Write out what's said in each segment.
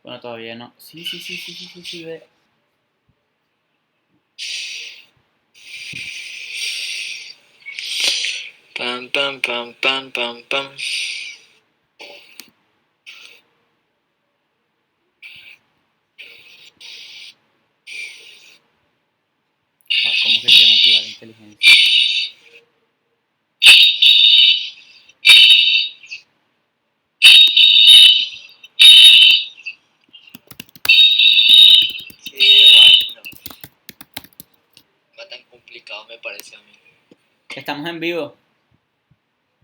Bueno, todavía no. Sí, sí, sí, sí, sí, sí, sí, ve. Pam, pam, pam, pam, pam, pam. Ah, ¿cómo que quiere motivar la inteligencia? Qué vaina. Va tan complicado me parece a mí. Estamos en vivo.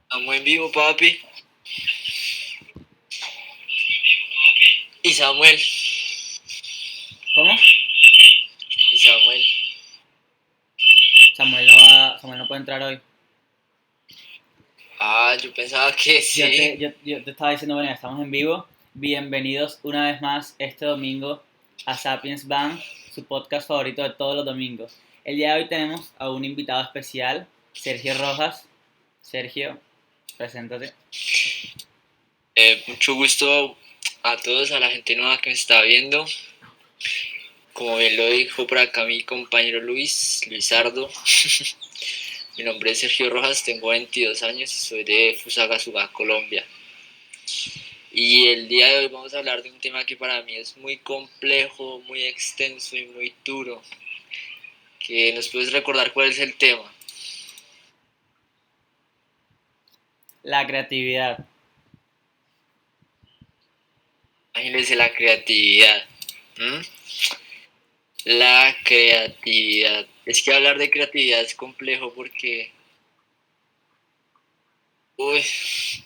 Estamos en vivo, papi. Y Samuel. ¿Cómo? Y Samuel. Samuel no puede entrar hoy. Ah, yo pensaba que Yo sí. te, yo, yo te estaba diciendo, bueno, ya estamos en vivo. Bienvenidos una vez más este domingo a Sapiens Band, su podcast favorito de todos los domingos. El día de hoy tenemos a un invitado especial, Sergio Rojas. Sergio, preséntate. Mucho gusto a todos, a la gente nueva que me está viendo. Como bien lo dijo por acá mi compañero Luisardo. Mi nombre es Sergio Rojas, tengo 22 años y soy de Fusagasugá, Colombia. Y el día de hoy vamos a hablar de un tema que para mí es muy complejo, muy extenso y muy duro. Que nos puedes recordar cuál es el tema. La creatividad. Imagínense la creatividad. ¿Mm? La creatividad. Es que hablar de creatividad es complejo porque... Uy,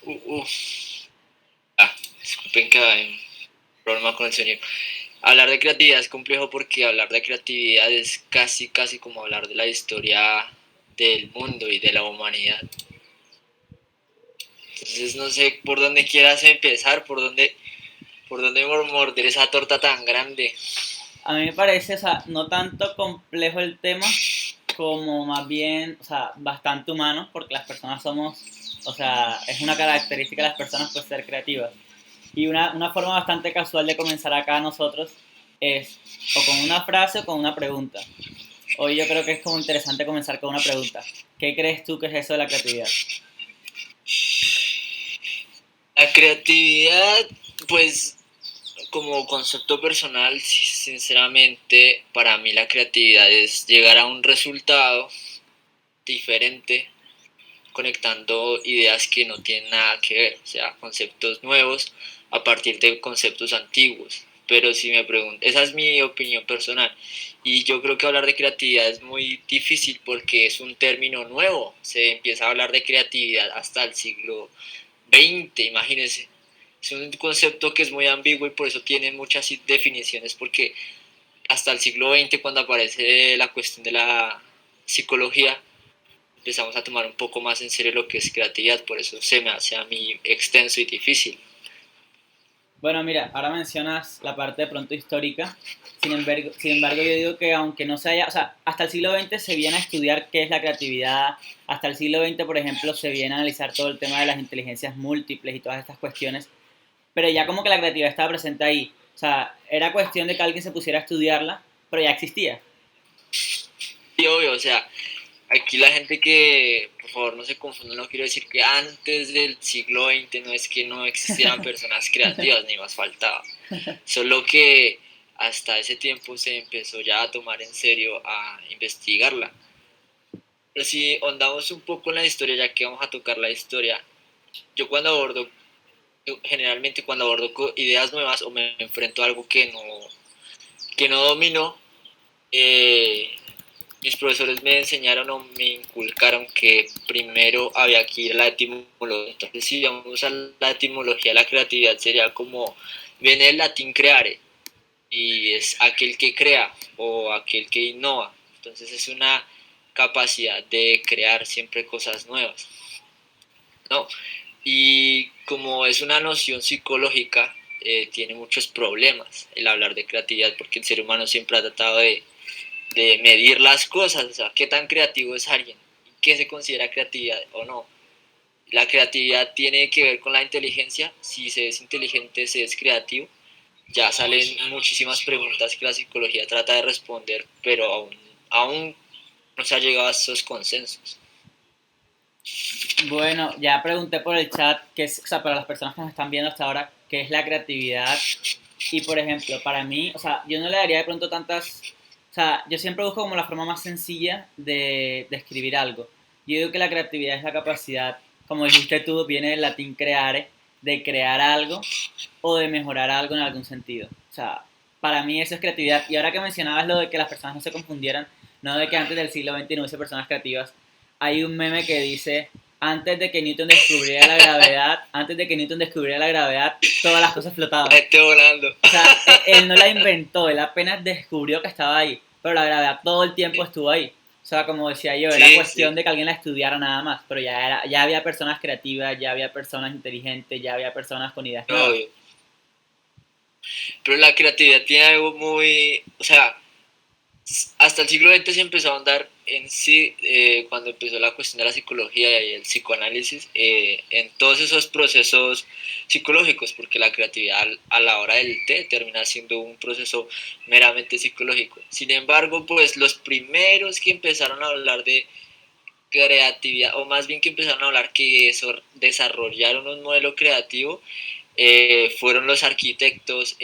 uh, uh. Disculpen que hay un problema con el sonido. Hablar de creatividad es complejo porque hablar de creatividad es casi, casi como hablar de la historia del mundo y de la humanidad. Entonces no sé por dónde quieras empezar, por dónde morder esa torta tan grande. A mí me parece, o sea, no tanto complejo el tema, como más bien, o sea, bastante humano, porque las personas somos, o sea, es una característica de las personas pues ser creativas. Y una forma bastante casual de comenzar acá nosotros es o con una frase o con una pregunta. Hoy yo creo que es como interesante comenzar con una pregunta. ¿Qué crees tú que es eso de la creatividad? La creatividad, pues como concepto personal, sinceramente, para mí la creatividad es llegar a un resultado diferente, conectando ideas que no tienen nada que ver, o sea, conceptos nuevos a partir de conceptos antiguos. Pero si me preguntan, esa es mi opinión personal. Y yo creo que hablar de creatividad es muy difícil porque es un término nuevo. Se empieza a hablar de creatividad hasta el siglo XX, imagínense. Es un concepto que es muy ambiguo y por eso tiene muchas definiciones, porque hasta el siglo XX, cuando aparece la cuestión de la psicología, empezamos a tomar un poco más en serio lo que es creatividad, por eso se me hace a mí extenso y difícil. Bueno, mira, ahora mencionas la parte de pronto histórica. Sin embargo, yo digo que aunque no se haya, o sea, hasta el siglo XX se viene a estudiar qué es la creatividad. Hasta el siglo XX, por ejemplo, se viene a analizar todo el tema de las inteligencias múltiples y todas estas cuestiones. Pero ya como que la creatividad estaba presente ahí. O sea, era cuestión de que alguien se pusiera a estudiarla, pero ya existía. Y obvio, o sea, aquí la gente que, por favor, no se confunda, no quiero decir que antes del siglo XX no es que no existieran personas creativas, ni más faltaba. Solo que hasta ese tiempo se empezó ya a tomar en serio, a investigarla. Pero si ahondamos un poco en la historia, ya que vamos a tocar la historia, yo cuando abordo, generalmente cuando abordo ideas nuevas o me enfrento a algo que no domino, eh, mis profesores me enseñaron o me inculcaron que primero había que ir a la etimología. Entonces, si vamos a la etimología, la creatividad sería como, viene del latín creare, y es aquel que crea o aquel que innova. Entonces es una capacidad de crear siempre cosas nuevas, ¿no? Y como es una noción psicológica, tiene muchos problemas el hablar de creatividad, porque el ser humano siempre ha tratado de medir las cosas, o sea, qué tan creativo es alguien, qué se considera creatividad o no. La creatividad tiene que ver con la inteligencia, si se es inteligente se es creativo, ya salen muchísimas preguntas que la psicología trata de responder, pero aún no se ha llegado a esos consensos. Bueno, ya pregunté por el chat, o sea, para las personas que nos están viendo hasta ahora, qué es la creatividad. Y por ejemplo, para mí, o sea, yo no le daría de pronto tantas, o sea, yo siempre busco como la forma más sencilla de escribir algo. Yo digo que la creatividad es la capacidad, como dijiste tú, viene del latín creare, de crear algo o de mejorar algo en algún sentido. O sea, para mí eso es creatividad. Y ahora que mencionabas lo de que las personas no se confundieran, no de que antes del siglo XX no hubiese personas creativas, hay un meme que dice, antes de que Newton descubriera la gravedad, todas las cosas La flotaban. gente volando. O sea, él no la inventó, él apenas descubrió que estaba ahí, pero la gravedad todo el tiempo estuvo ahí. O sea, como decía yo, era Sí, cuestión sí. de que alguien la estudiara nada más, pero ya había personas creativas, ya había personas inteligentes, ya había personas con ideas nuevas. Obvio. Pero la creatividad tiene algo muy, o sea, hasta el siglo XX se empezó a ahondar en sí, cuando empezó la cuestión de la psicología y el psicoanálisis, en todos esos procesos psicológicos, porque la creatividad a la hora del té termina siendo un proceso meramente psicológico. Sin embargo, pues los primeros que empezaron a hablar de creatividad, o más bien que empezaron a hablar que eso, desarrollaron un modelo creativo, fueron los arquitectos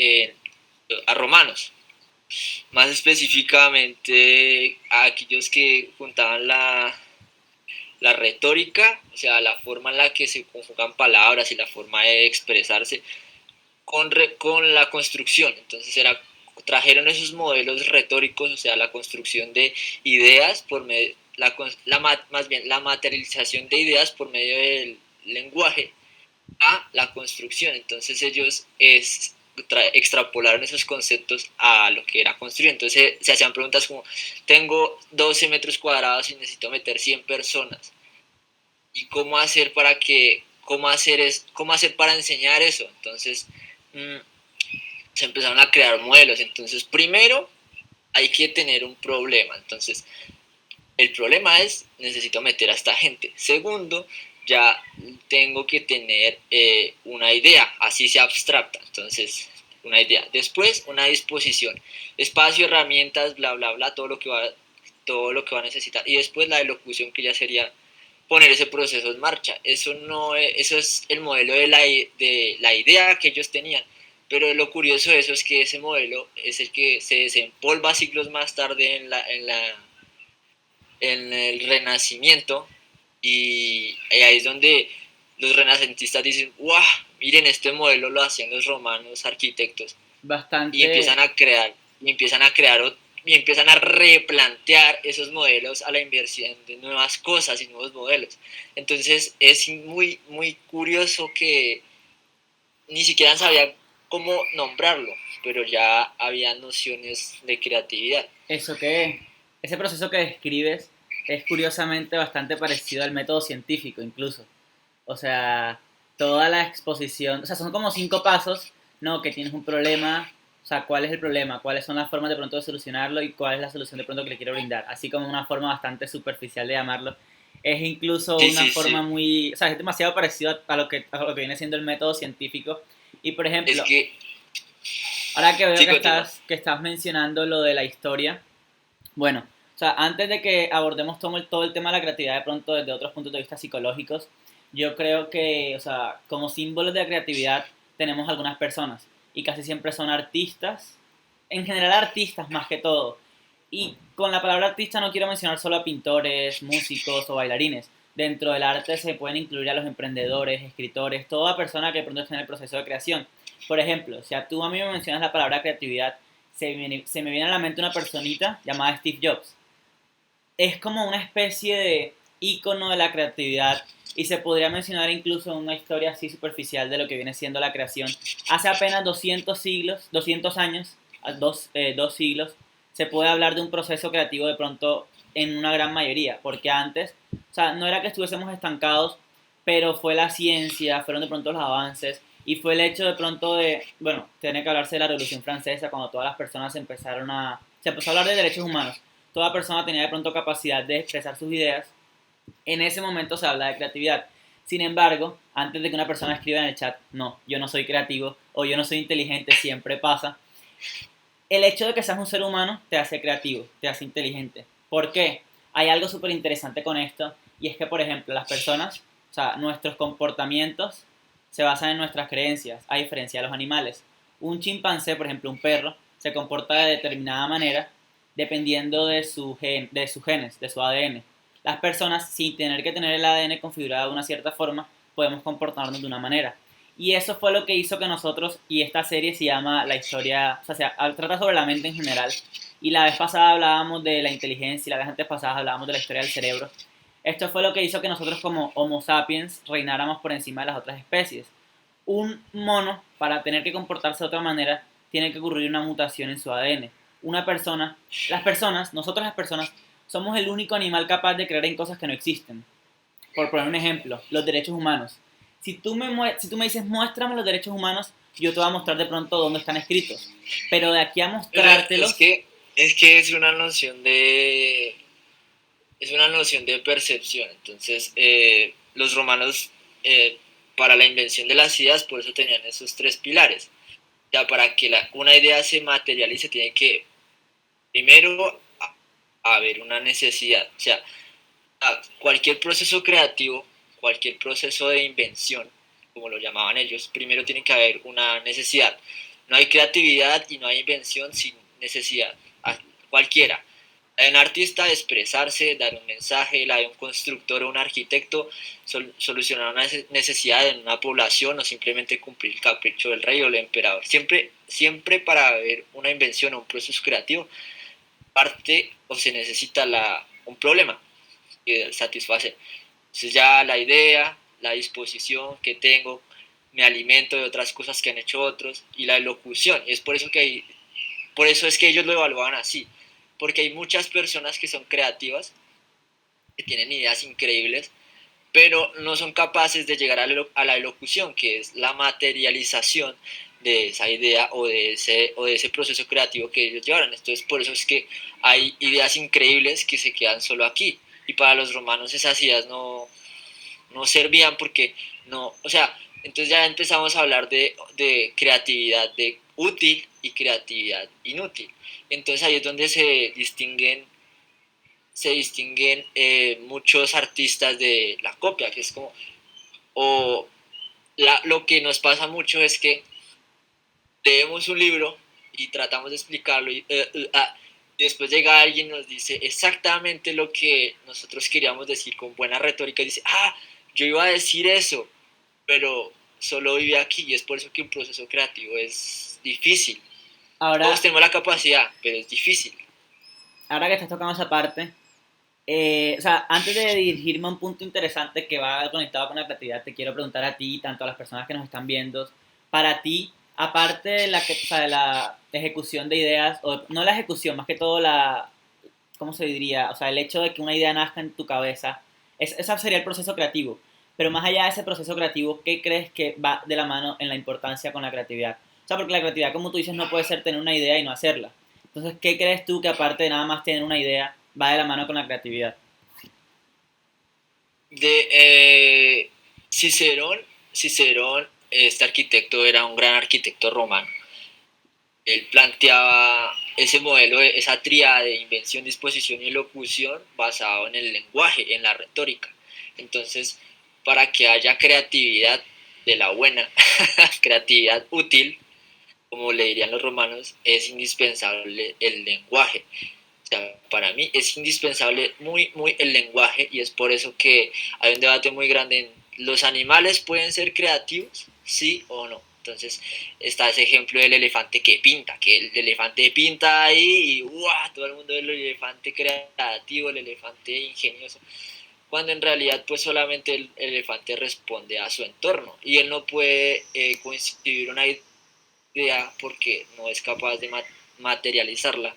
romanos, más específicamente a aquellos que juntaban la retórica, o sea, la forma en la que se conjugan palabras y la forma de expresarse con la construcción. Entonces trajeron esos modelos retóricos, o sea, la construcción de ideas por medio, más bien la materialización de ideas por medio del lenguaje a la construcción. Entonces ellos extrapolaron esos conceptos a lo que era construir. Entonces se hacían preguntas como, tengo 12 metros cuadrados y necesito meter 100 personas. ¿Y cómo hacer cómo hacer para enseñar eso? Entonces se empezaron a crear modelos. Entonces primero hay que tener un problema. Entonces el problema es, necesito meter a esta gente. Segundo, ya tengo que tener una idea, así sea abstracta. Entonces, una idea. Después, una disposición. Espacio, herramientas, bla, bla, bla, todo lo que va a necesitar. Y después la elocución, que ya sería poner ese proceso en marcha. Eso no es, eso es el modelo de la idea que ellos tenían. Pero lo curioso de eso es que ese modelo es el que se desempolva siglos más tarde en el Renacimiento, y ahí es donde los renacentistas dicen, ¡guau! Miren, este modelo lo hacían los romanos arquitectos, y Bastante, empiezan a crear, y empiezan a replantear esos modelos a la inversión de nuevas cosas y nuevos modelos. Entonces es muy, muy curioso que ni siquiera sabían cómo nombrarlo, pero ya había nociones de creatividad. eso que, ese proceso que describes es curiosamente bastante parecido al método científico incluso. O sea, toda la exposición, o sea, son como 5 pasos, ¿no? Que tienes un problema, o sea, ¿cuál es el problema? ¿Cuáles son las formas de pronto de solucionarlo y cuál es la solución de pronto que le quiero brindar? Así como una forma bastante superficial de llamarlo. Es incluso Sí, una sí, forma sí. muy, o sea, es demasiado parecido a lo que viene siendo el método científico. Y por Es ejemplo, que, ahora que veo sí, continúa. que estás mencionando lo de la historia, bueno, o sea, antes de que abordemos todo el tema de la creatividad de pronto desde otros puntos de vista psicológicos, yo creo que, o sea, como símbolos de la creatividad tenemos algunas personas y casi siempre son artistas, en general artistas más que todo. Y con la palabra artista no quiero mencionar solo a pintores, músicos o bailarines. Dentro del arte se pueden incluir a los emprendedores, escritores, toda persona que de pronto esté en el proceso de creación. Por ejemplo, si tú a mí me mencionas la palabra creatividad, se me viene a la mente una personita llamada Steve Jobs. Es como una especie de ícono de la creatividad y se podría mencionar incluso una historia así superficial de lo que viene siendo la creación. Hace apenas 200 años, dos siglos, se puede hablar de un proceso creativo de pronto en una gran mayoría, porque antes, o sea, no era que estuviésemos estancados, pero fue la ciencia, fueron de pronto los avances y fue el hecho de pronto de, bueno, tiene que hablarse de la Revolución Francesa cuando todas las personas se empezó a hablar de derechos humanos, toda persona tenía de pronto capacidad de expresar sus ideas, en ese momento se habla de creatividad. Sin embargo, antes de que una persona escriba en el chat, no, yo no soy creativo o yo no soy inteligente, siempre pasa. El hecho de que seas un ser humano te hace creativo, te hace inteligente. ¿Por qué? Hay algo súper interesante con esto y es que, por ejemplo, las personas, o sea, nuestros comportamientos se basan en nuestras creencias, a diferencia de los animales. Un chimpancé, por ejemplo, un perro, se comporta de determinada manera dependiendo de sus genes, de su ADN. Las personas, sin tener que tener el ADN configurado de una cierta forma, podemos comportarnos de una manera. Y eso fue lo que hizo que nosotros, y esta serie se llama La historia, o sea, trata sobre la mente en general. Y la vez pasada hablábamos de la inteligencia y la vez antes pasada hablábamos de la historia del cerebro. Esto fue lo que hizo que nosotros como Homo sapiens reináramos por encima de las otras especies. Un mono, para tener que comportarse de otra manera, tiene que ocurrir una mutación en su ADN. Una persona, las personas, nosotros las personas, somos el único animal capaz de creer en cosas que no existen. Por poner un ejemplo, los derechos humanos. Si tú me dices, muéstrame los derechos humanos, yo te voy a mostrar de pronto dónde están escritos. Pero de aquí a Pero es mostrártelos, que, es que es una noción de percepción. Entonces, los romanos, para la invención de las ideas, por eso tenían esos tres pilares. Ya para que una idea se materialice, tiene que primero haber una necesidad. O sea, cualquier proceso creativo, cualquier proceso de invención, como lo llamaban ellos, primero tiene que haber una necesidad. No hay creatividad y no hay invención sin necesidad, cualquiera. La de un artista expresarse, dar un mensaje, la de un constructor o un arquitecto solucionar una necesidad de una población o simplemente cumplir el capricho del rey o el emperador. Siempre para haber una invención o un proceso creativo parte o se necesita un problema que satisfacer. Entonces ya la idea, la disposición que tengo, me alimento de otras cosas que han hecho otros y la elocución. Y es por eso es que ellos lo evaluaban así, porque hay muchas personas que son creativas, que tienen ideas increíbles, pero no son capaces de llegar a la elocución, que es la materialización de esa idea o de ese proceso creativo que ellos llevaron. Entonces, por eso es que hay ideas increíbles que se quedan solo aquí. Y para los romanos esas ideas no servían porque no, o sea, entonces ya empezamos a hablar de creatividad de útil y creatividad inútil. Entonces ahí es donde se distinguen muchos artistas de la copia, que es como, o lo que nos pasa mucho es que leemos un libro y tratamos de explicarlo y después llega alguien y nos dice exactamente lo que nosotros queríamos decir con buena retórica y dice, yo iba a decir eso, pero solo vive aquí y es por eso que un proceso creativo es difícil. Todos ahora, tenemos la capacidad, pero es difícil. ahora que estás tocando esa parte, o sea, antes de dirigirme a un punto interesante que va conectado con la creatividad, te quiero preguntar a ti y tanto a las personas que nos están viendo, para ti, aparte de o sea, de la ejecución de ideas, o no la ejecución, más que todo ¿cómo se diría? O sea, el hecho de que una idea nazca en tu cabeza, ese sería el proceso creativo. Pero más allá de ese proceso creativo, ¿qué crees que va de la mano en la importancia con la creatividad? O sea, porque la creatividad, como tú dices, no puede ser tener una idea y no hacerla. Entonces, ¿qué crees tú que aparte de nada más tener una idea, va de la mano con la creatividad? De Cicerón, este arquitecto era un gran arquitecto romano. Él planteaba ese modelo, esa tríada de invención, disposición y elocución basado en el lenguaje, en la retórica. Entonces, para que haya creatividad de la buena, creatividad útil, como le dirían los romanos, es indispensable el lenguaje. O sea, para mí es indispensable muy el lenguaje y es por eso que hay un debate muy grande en los animales pueden ser creativos, sí o no. Entonces está ese ejemplo del elefante que pinta, que el elefante pinta ahí y ¡guau! Todo el mundo ve el elefante creativo, el elefante ingenioso, cuando en realidad pues solamente el elefante responde a su entorno y él no puede coincidir una idea porque no es capaz de materializarla,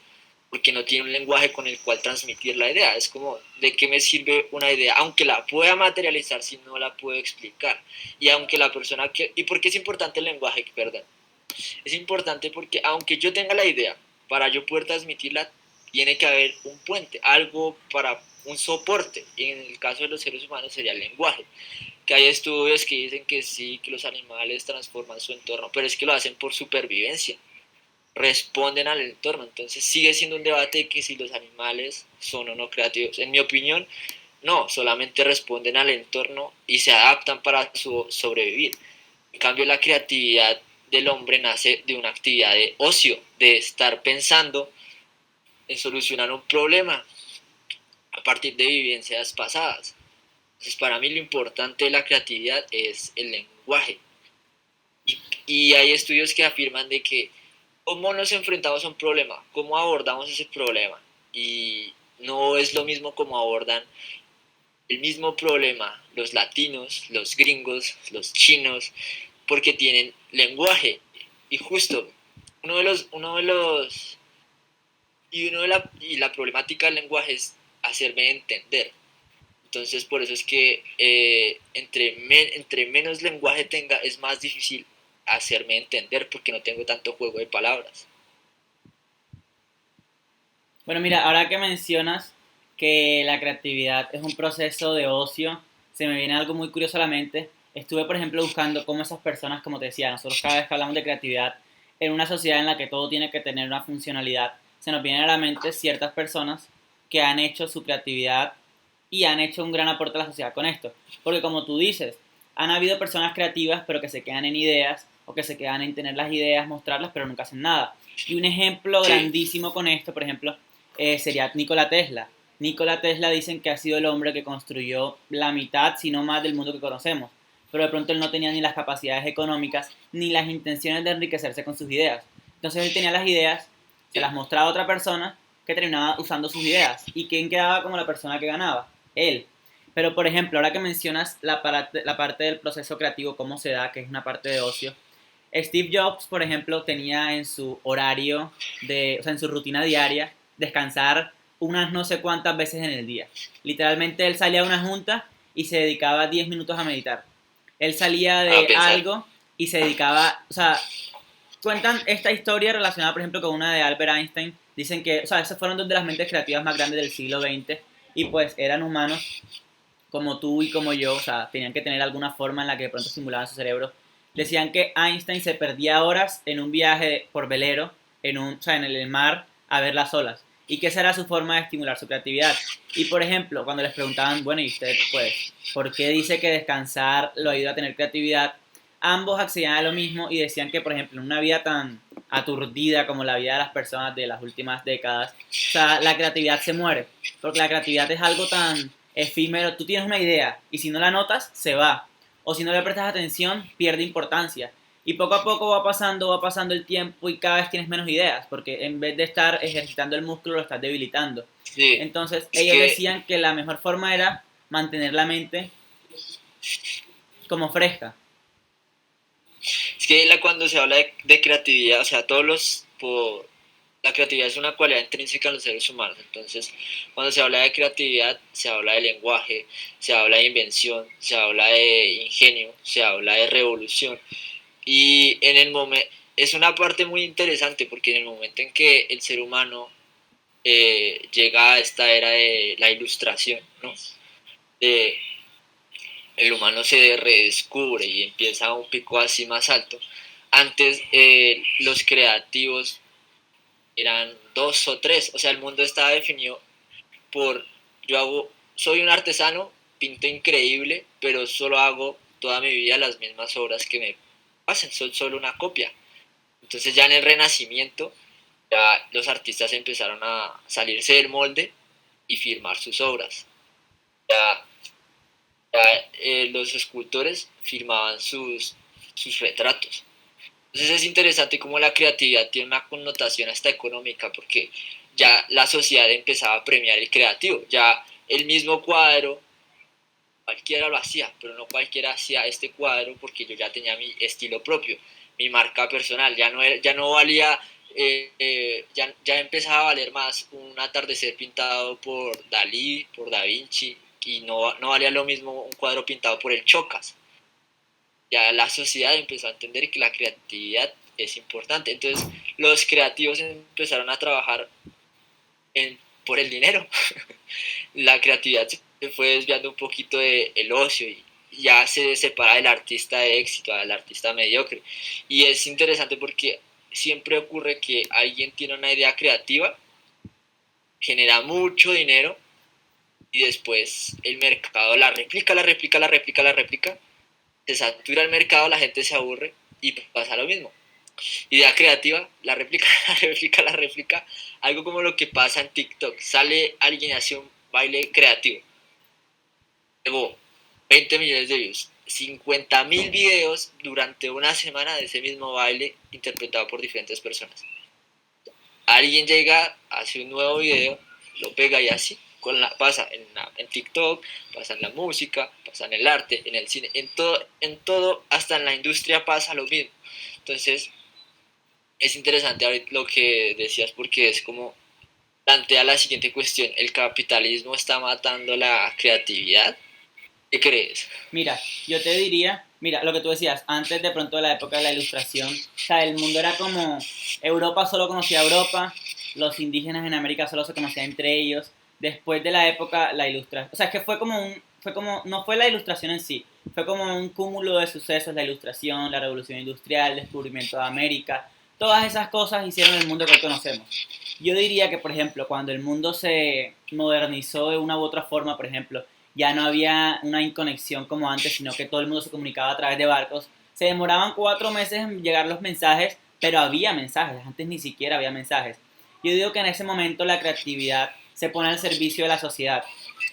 porque no tiene un lenguaje con el cual transmitir la idea. Es como, ¿de qué me sirve una idea? Aunque la pueda materializar si no la puedo explicar. Y aunque la persona que... ¿Y por qué es importante el lenguaje? Perdón. Es importante porque aunque yo tenga la idea, para yo poder transmitirla, tiene que haber un puente, algo para un soporte. Y en el caso de los seres humanos sería el lenguaje. que hay estudios que dicen que sí, que los animales transforman su entorno, pero es que lo hacen por supervivencia, responden al entorno. Entonces sigue siendo un debate de que si los animales son o no creativos. En mi opinión, no, solamente responden al entorno y se adaptan para sobrevivir. En cambio, la creatividad del hombre nace de una actividad de ocio, de estar pensando en solucionar un problema a partir de vivencias pasadas. Entonces, para mí lo importante de la creatividad es el lenguaje. Y hay estudios que afirman de que cómo nos enfrentamos a un problema, cómo abordamos ese problema. Y no es lo mismo como abordan el mismo problema los latinos, los gringos, los chinos, porque tienen lenguaje. Y justo y la problemática del lenguaje es hacerme entender. Entonces por eso es que entre menos lenguaje tenga es más difícil hacerme entender porque no tengo tanto juego de palabras. Bueno, mira, ahora que mencionas que la creatividad es un proceso de ocio, se me viene algo muy curioso a la mente. Estuve, por ejemplo, buscando cómo esas personas, como te decía, nosotros cada vez que hablamos de creatividad, en una sociedad en la que todo tiene que tener una funcionalidad, se nos vienen a la mente ciertas personas que han hecho su creatividad y han hecho un gran aporte a la sociedad con esto. Porque como tú dices, han habido personas creativas pero que se quedan en ideas o que se quedan en tener las ideas, mostrarlas, pero nunca hacen nada. Y un ejemplo Sí, grandísimo con esto, por ejemplo, sería Nikola Tesla. Nikola Tesla dicen que ha sido el hombre que construyó la mitad, si no más, del mundo que conocemos. Pero de pronto él no tenía ni las capacidades económicas ni las intenciones de enriquecerse con sus ideas. Entonces él tenía las ideas, se las sí, mostraba a otra persona que terminaba usando sus ideas. ¿Y quién quedaba como la persona que ganaba? Él. Pero por ejemplo, ahora que mencionas la parte del proceso creativo, cómo se da, que es una parte de ocio, Steve Jobs, por ejemplo, tenía en su horario, o sea, en su rutina diaria, descansar unas no sé cuántas veces en el día. Literalmente él salía a una junta y se dedicaba 10 minutos a meditar. Él salía a de pensar. algo y se dedicaba, o sea, cuentan esta historia relacionada, por ejemplo, con una de Albert Einstein. Dicen que, o sea, esas fueron dos de las mentes creativas más grandes del siglo XX y pues eran humanos como tú y como yo, o sea, tenían que tener alguna forma en la que de pronto simulaban su cerebro. Decían que Einstein se perdía horas en un viaje por velero, o sea, en el mar, a ver las olas. Y que esa era su forma de estimular su creatividad. Y por ejemplo, cuando les preguntaban, bueno, ¿y usted, pues, por qué dice que descansar lo ayuda a tener creatividad? Ambos accedían a lo mismo y decían que, por ejemplo, en una vida tan aturdida como la vida de las personas de las últimas décadas, o sea, la creatividad se muere. Porque la creatividad es algo tan efímero. Tú tienes una idea y si no la notas, se va. O si no le prestas atención, pierde importancia. Y poco a poco va pasando el tiempo y cada vez tienes menos ideas, porque en vez de estar ejercitando el músculo, lo estás debilitando. Sí, Entonces, es ellos que, decían que la mejor forma era mantener la mente como fresca. cuando se habla de creatividad, o sea, la creatividad es una cualidad intrínseca en los seres humanos. Entonces, cuando se habla de creatividad, se habla de lenguaje, se habla de invención, se habla de ingenio, se habla de revolución. Y en el momento, es una parte muy interesante porque en el momento en que el ser humano llega a esta era de la ilustración, ¿no? De, el humano se redescubre y empieza a un pico así más alto. Antes los creativos eran dos o tres, o sea, el mundo estaba definido por, soy un artesano, pinto increíble, pero solo hago toda mi vida las mismas obras que me pasen, soy solo una copia. Entonces ya en el Renacimiento, ya los artistas empezaron a salirse del molde y firmar sus obras. Ya, los escultores firmaban sus retratos. Entonces es interesante cómo la creatividad tiene una connotación hasta económica, porque ya la sociedad empezaba a premiar el creativo. Ya el mismo cuadro, cualquiera lo hacía, pero no cualquiera hacía este cuadro porque yo ya tenía mi estilo propio, mi marca personal. Ya no valía, ya empezaba a valer más un atardecer pintado por Dalí, por Da Vinci, y no valía lo mismo un cuadro pintado por el Chocas. Ya la sociedad empezó a entender que la creatividad es importante. Entonces los creativos empezaron a trabajar por el dinero. La creatividad se fue desviando un poquito del ocio ya se separa del artista de éxito, al artista mediocre. Y es interesante porque siempre ocurre que alguien tiene una idea creativa, genera mucho dinero y después el mercado la replica, la replica, la replica, la replica, se satura el mercado, la gente se aburre y pasa lo mismo. Idea creativa, la réplica, la réplica, la réplica, algo como lo que pasa en TikTok, sale alguien y hace un baile creativo, luego 20 millones de views, 50.000 videos durante una semana de ese mismo baile interpretado por diferentes personas. Alguien llega, hace un nuevo video, lo pega y así, pasa en TikTok, pasa en la música, pasa en el arte, en el cine, en todo, hasta en la industria pasa lo mismo. Entonces, es interesante ahorita lo que decías porque es como plantea la siguiente cuestión, ¿el capitalismo está matando la creatividad? ¿Qué crees? Mira, yo te diría, mira, lo que tú decías, antes de pronto de la época de la ilustración, o sea, el mundo era como, Europa solo conocía a Europa, los indígenas en América solo se conocían entre ellos, después de la época, la ilustración, o sea, es que no fue la ilustración en sí, fue como un cúmulo de sucesos, la ilustración, la revolución industrial, el descubrimiento de América, todas esas cosas hicieron el mundo que hoy conocemos. Yo diría que, por ejemplo, cuando el mundo se modernizó de una u otra forma, por ejemplo, ya no había una inconexión como antes, sino que todo el mundo se comunicaba a través de barcos. Se demoraban 4 meses en llegar los mensajes, pero había mensajes, antes ni siquiera había mensajes. Yo digo que en ese momento la creatividad se pone al servicio de la sociedad.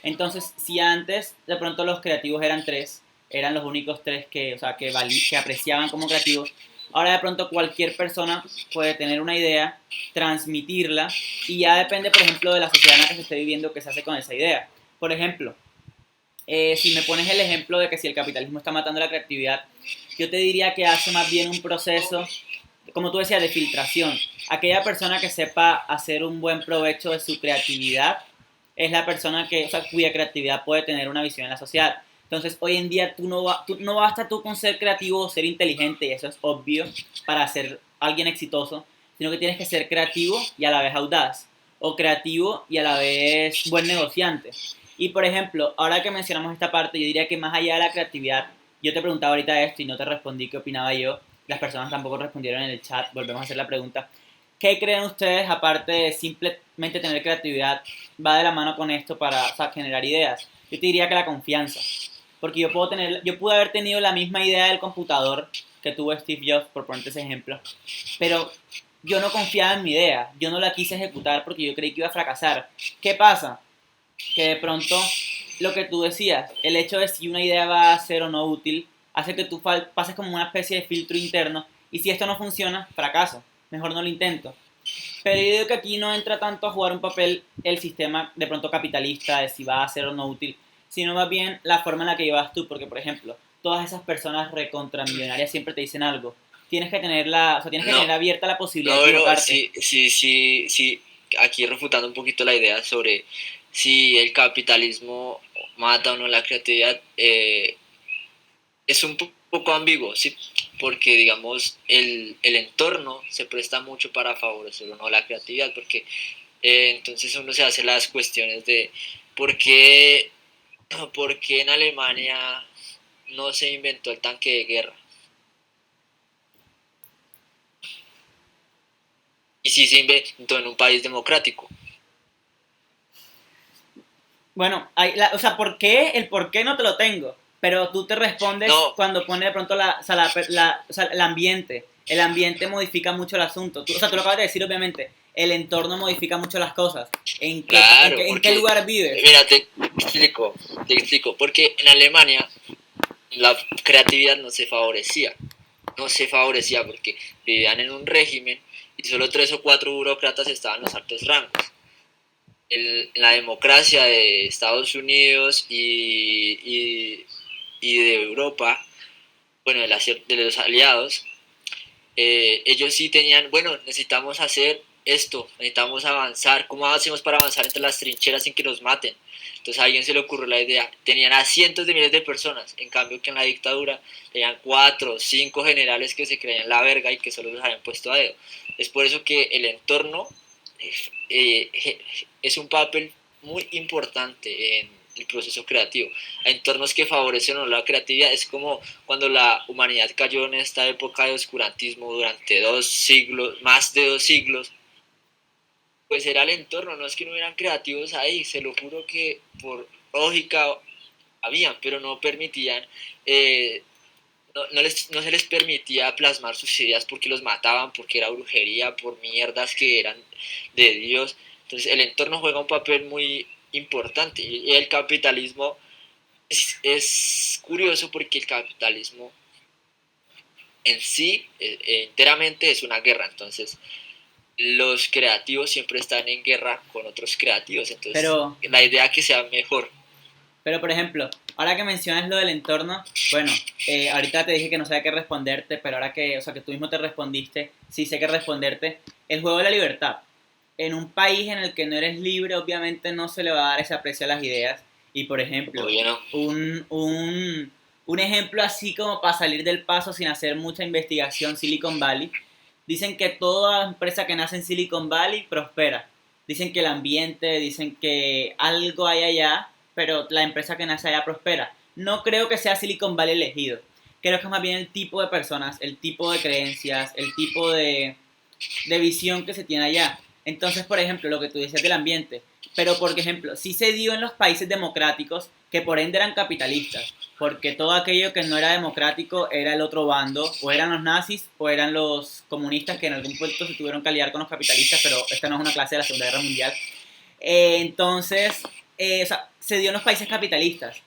Entonces, si antes de pronto los creativos eran tres, eran los únicos tres que, o sea, que apreciaban como creativos, ahora de pronto cualquier persona puede tener una idea, transmitirla, y ya depende, por ejemplo, de la sociedad en la que se esté viviendo, qué se hace con esa idea. Por ejemplo, si me pones el ejemplo de que si el capitalismo está matando la creatividad, yo te diría que hace más bien un proceso, como tú decías, de filtración. Aquella persona que sepa hacer un buen provecho de su creatividad es la persona que, o sea, cuya creatividad puede tener una visión en la sociedad. Entonces, hoy en día tú no basta tú con ser creativo o ser inteligente, y eso es obvio, para ser alguien exitoso, sino que tienes que ser creativo y a la vez audaz, o creativo y a la vez buen negociante. Y por ejemplo, ahora que mencionamos esta parte, yo diría que más allá de la creatividad, yo te preguntaba ahorita esto y no te respondí qué opinaba yo, las personas tampoco respondieron en el chat, volvemos a hacer la pregunta. ¿Qué creen ustedes, aparte de simplemente tener creatividad, va de la mano con esto para, o sea, generar ideas? Yo te diría que la confianza, porque yo pude haber tenido la misma idea del computador que tuvo Steve Jobs, por ponerte ese ejemplo, pero yo no confiaba en mi idea, yo no la quise ejecutar porque yo creí que iba a fracasar. ¿Qué pasa? Que de pronto lo que tú decías, el hecho de si una idea va a ser o no útil, hace que tú pases como una especie de filtro interno y si esto no funciona, fracaso, mejor no lo intento. Pero yo digo que aquí no entra tanto a jugar un papel el sistema de pronto capitalista de si va a ser o no útil, sino más bien la forma en la que llevas tú, porque por ejemplo, todas esas personas recontramillonarias siempre te dicen algo. Tienes que o sea, tienes que No, tener abierta la posibilidad de no, pero equivocarte. sí, sí, sí, sí, aquí refutando un poquito la idea sobre si el capitalismo mata o no la creatividad, es un poco ambiguo, ¿sí? Porque, digamos, el entorno se presta mucho para favorecer o no la creatividad, porque entonces uno se hace las cuestiones de por qué, por qué en Alemania no se inventó el tanque de guerra. Y si se inventó en un país democrático. Bueno, o sea, ¿por qué? El por qué no te lo tengo. Pero tú te respondes No, cuando pone de pronto o sea, o sea, el ambiente. El ambiente modifica mucho el asunto. O sea, tú lo acabas de decir, obviamente. El entorno modifica mucho las cosas. claro, En qué porque, lugar vives? mira, te explico, porque en Alemania la creatividad no se favorecía porque vivían en un régimen y solo 3 o 4 burócratas estaban en los altos rangos. La democracia de Estados Unidos y de Europa, bueno, de los aliados, ellos sí tenían, bueno, necesitamos hacer esto, necesitamos avanzar, ¿cómo hacemos para avanzar entre las trincheras sin que nos maten? Entonces a alguien se le ocurrió la idea, tenían a cientos de miles de personas, en cambio que en la dictadura tenían 4 o 5 generales que se creían la verga y que solo los habían puesto a dedo. Es por eso que el entorno es un papel muy importante el proceso creativo. Hay entornos que favorecen o no la creatividad. Es como cuando la humanidad cayó en esta época de oscurantismo durante 2 siglos, más de 2 siglos, pues era el entorno, no es que no eran creativos ahí, se lo juro que por lógica habían, pero no permitían, no se les permitía plasmar sus ideas porque los mataban, porque era brujería, por mierdas que eran de Dios. Entonces el entorno juega un papel muy importante y el capitalismo es curioso porque el capitalismo en sí enteramente es una guerra, entonces los creativos siempre están en guerra con otros creativos, entonces Pero, la idea es que sea mejor. pero por ejemplo, ahora que mencionas lo del entorno, bueno, ahorita te dije que no sabía qué responderte, pero ahora que, o sea, que tú mismo te respondiste, sí sé qué responderte. El juego de la libertad. En un país en el que no eres libre, obviamente no se le va a dar ese aprecio a las ideas. Y por ejemplo, Obvio no. un ejemplo así como para salir del paso sin hacer mucha investigación, Silicon Valley. Dicen que toda empresa que nace en Silicon Valley prospera. Dicen que el ambiente, dicen que algo hay allá, pero la empresa que nace allá prospera. No creo que sea Silicon Valley elegido. Creo que es más bien el tipo de personas, el tipo de creencias, el tipo de visión que se tiene allá. Entonces, por ejemplo, lo que tú decías del ambiente, pero por ejemplo, sí se dio en los países democráticos que por ende eran capitalistas, porque todo aquello que no era democrático era el otro bando, o eran los nazis o eran los comunistas que en algún punto se tuvieron que aliar con los capitalistas, pero esta no es una clase de la Segunda Guerra Mundial. Entonces, o sea, se dio en los países capitalistas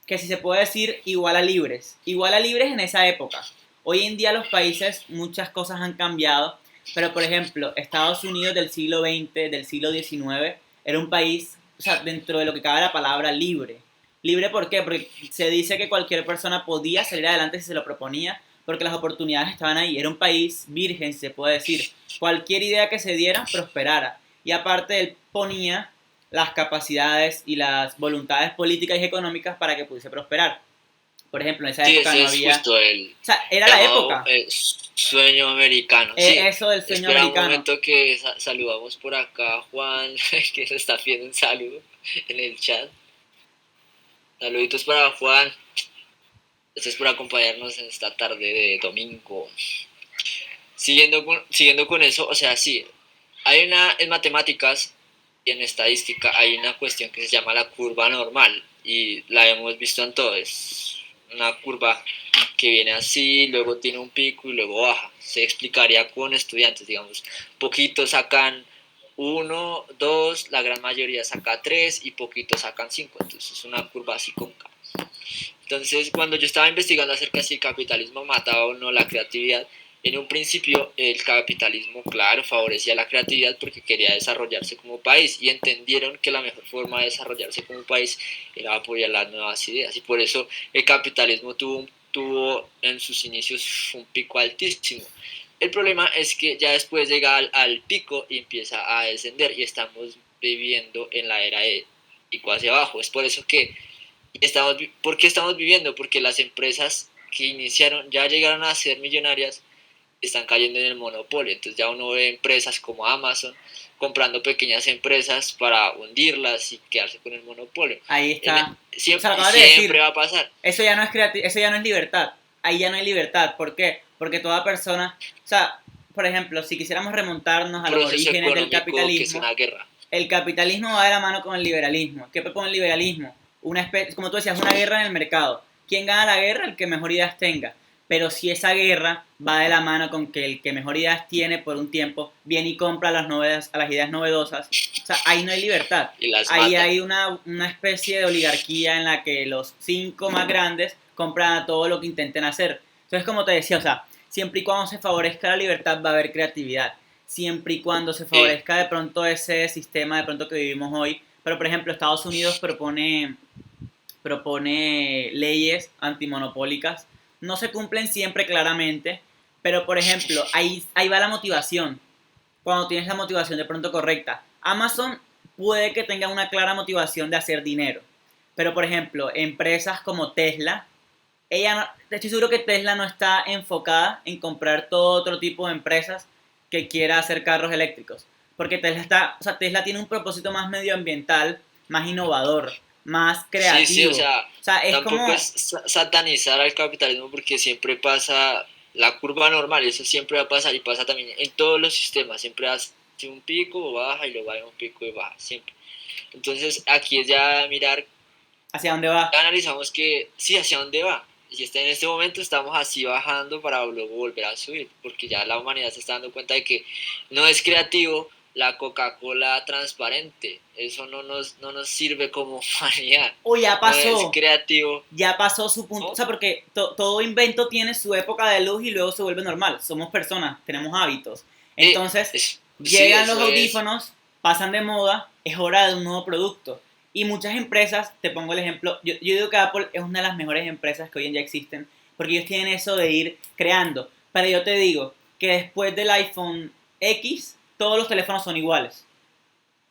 que si se puede decir igual a libres en esa época. Hoy en día los países, muchas cosas han cambiado, pero por ejemplo, Estados Unidos del siglo XX, del siglo XIX, era un país, o sea, dentro de lo que cabe la palabra libre. ¿Libre por qué? Porque se dice que cualquier persona podía salir adelante si se lo proponía, porque las oportunidades estaban ahí. Era un país virgen, se puede decir. Cualquier idea que se diera, prosperara. Y aparte, él ponía las capacidades y las voluntades políticas y económicas para que pudiese prosperar. Por ejemplo, en esa Sí, época ese no es había... justo el O sea, era la llamado época. sueño americano. Sí, Eso del sueño espera un americano. momento que saludamos por acá a Juan, que se está pidiendo un saludo en el chat. Saluditos para Juan. Gracias por acompañarnos en esta tarde de domingo. Siguiendo con eso, o sea, sí, en matemáticas y en estadística hay una cuestión que se llama la curva normal y la hemos visto en todo. Es una curva que viene así, luego tiene un pico y luego baja. Se explicaría con estudiantes, digamos, poquitos sacan uno, 2, la gran mayoría saca 3 y poquitos sacan 5. Entonces es una curva así cóncava. Entonces, cuando yo estaba investigando acerca de si el capitalismo mataba o no la creatividad, en un principio el capitalismo, claro, favorecía la creatividad porque quería desarrollarse como país y entendieron que la mejor forma de desarrollarse como país era apoyar las nuevas ideas y por eso el capitalismo tuvo en sus inicios un pico altísimo. El problema es que ya después llega al pico y empieza a descender y estamos viviendo en la era de pico hacia abajo. Es por eso que ¿por qué estamos viviendo? Porque las empresas que iniciaron ya llegaron a ser millonarias, están cayendo en el monopolio. Entonces ya uno ve empresas como Amazon comprando pequeñas empresas para hundirlas y quedarse con el monopolio. Ahí está. O sea, lo Y acabas de siempre decir. va a pasar. Eso ya no es eso ya no es libertad. Ahí ya no hay libertad. ¿Por qué? Porque toda persona, o sea, por ejemplo, si quisiéramos remontarnos a los Proceso orígenes del económico que es capitalismo, una guerra. el capitalismo va de la mano con el liberalismo. ¿Qué propone el liberalismo? Una especie, como tú decías, una guerra en el mercado. ¿Quién gana la guerra? El que mejor ideas tenga. Pero si esa guerra va de la mano con que el que mejor ideas tiene por un tiempo viene y compra a las ideas novedosas, o sea, ahí no hay libertad. Y las Ahí mata. hay una especie de oligarquía en la que los cinco más grandes compran a todo lo que intenten hacer. Entonces, como te decía, o sea, siempre y cuando se favorezca la libertad va a haber creatividad. Siempre y cuando se Sí, favorezca de pronto ese sistema de pronto que vivimos hoy. Pero, por ejemplo, Estados Unidos propone leyes antimonopólicas. No se cumplen siempre claramente, pero por ejemplo, ahí va la motivación. Cuando tienes la motivación de pronto correcta. Amazon puede que tenga una clara motivación de hacer dinero, pero por ejemplo, empresas como Tesla, ella no, estoy seguro que Tesla no está enfocada en comprar todo otro tipo de empresas que quiera hacer carros eléctricos, porque Tesla está, o sea, Tesla tiene un propósito más medioambiental más innovador, más Sí, sí, o creativo. sea, O sea, es tampoco es como satanizar al capitalismo porque siempre pasa la curva normal, eso siempre va a pasar y pasa también en todos los sistemas, siempre hace un pico, baja y luego hay un pico y baja, siempre. Entonces aquí es ya mirar, hacia dónde va. ya analizamos que sí, hacia dónde va. Y está en este momento estamos así bajando para luego volver a subir, porque ya la humanidad se está dando cuenta de que no es creativo la Coca-Cola transparente, eso no nos sirve como humanidad, O no es creativo, ya pasó su punto. O ¿no? sea, porque todo invento tiene su época de luz y luego se vuelve normal. Somos personas, tenemos hábitos. Entonces, Sí, llegan los eso es. audífonos, pasan de moda, es hora de un nuevo producto. Y muchas empresas, te pongo el ejemplo, yo digo que Apple es una de las mejores empresas que hoy en día existen, porque ellos tienen eso de ir creando. Pero yo te digo que después del iPhone X, todos los teléfonos son iguales.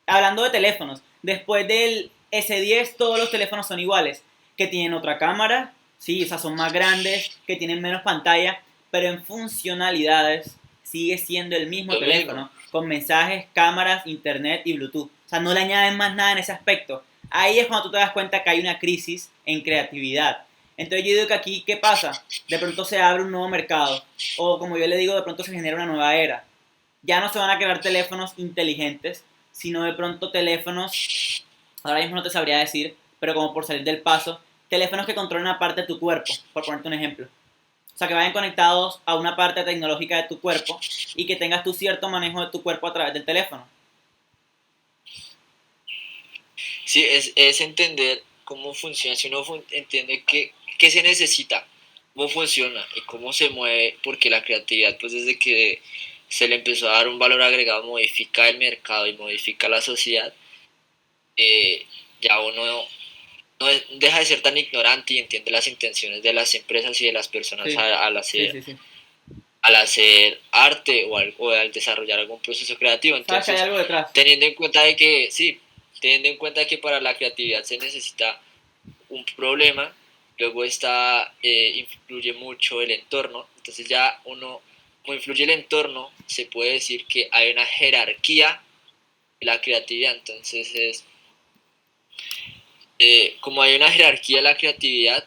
Hablando de teléfonos, después del S10 todos los teléfonos son iguales, que tienen otra cámara, sí, o sea, son más grandes, que tienen menos pantalla, pero en funcionalidades sigue siendo el mismo Lo mismo. teléfono, con mensajes, cámaras, internet y Bluetooth. O sea, no le añaden más nada en ese aspecto. Ahí es cuando tú te das cuenta que hay una crisis en creatividad. Entonces yo digo que aquí, ¿qué pasa? De pronto se abre un nuevo mercado, o como yo le digo, de pronto se genera una nueva era. Ya no se van a crear teléfonos inteligentes, sino de pronto teléfonos, ahora mismo no te sabría decir, pero como por salir del paso, teléfonos que controlen una parte de tu cuerpo, por ponerte un ejemplo. O sea, que vayan conectados a una parte tecnológica de tu cuerpo y que tengas tu cierto manejo de tu cuerpo a través del teléfono. Sí, es entender cómo funciona. Si uno entiende qué se necesita, cómo funciona y cómo se mueve, porque la creatividad, pues desde que se le empezó a dar un valor agregado, modifica el mercado y modifica la sociedad, ya uno no deja de ser tan ignorante y entiende las intenciones de las empresas y de las personas Sí, sí, sí, sí. al hacer arte o al desarrollar algún proceso creativo. Sabes que hay Entonces, algo detrás. teniendo en cuenta de que, sí, teniendo en cuenta que para la creatividad se necesita un problema, luego influye mucho el entorno, entonces ya uno, como influye el entorno, se puede decir que hay una jerarquía de la creatividad, entonces como hay una jerarquía de la creatividad,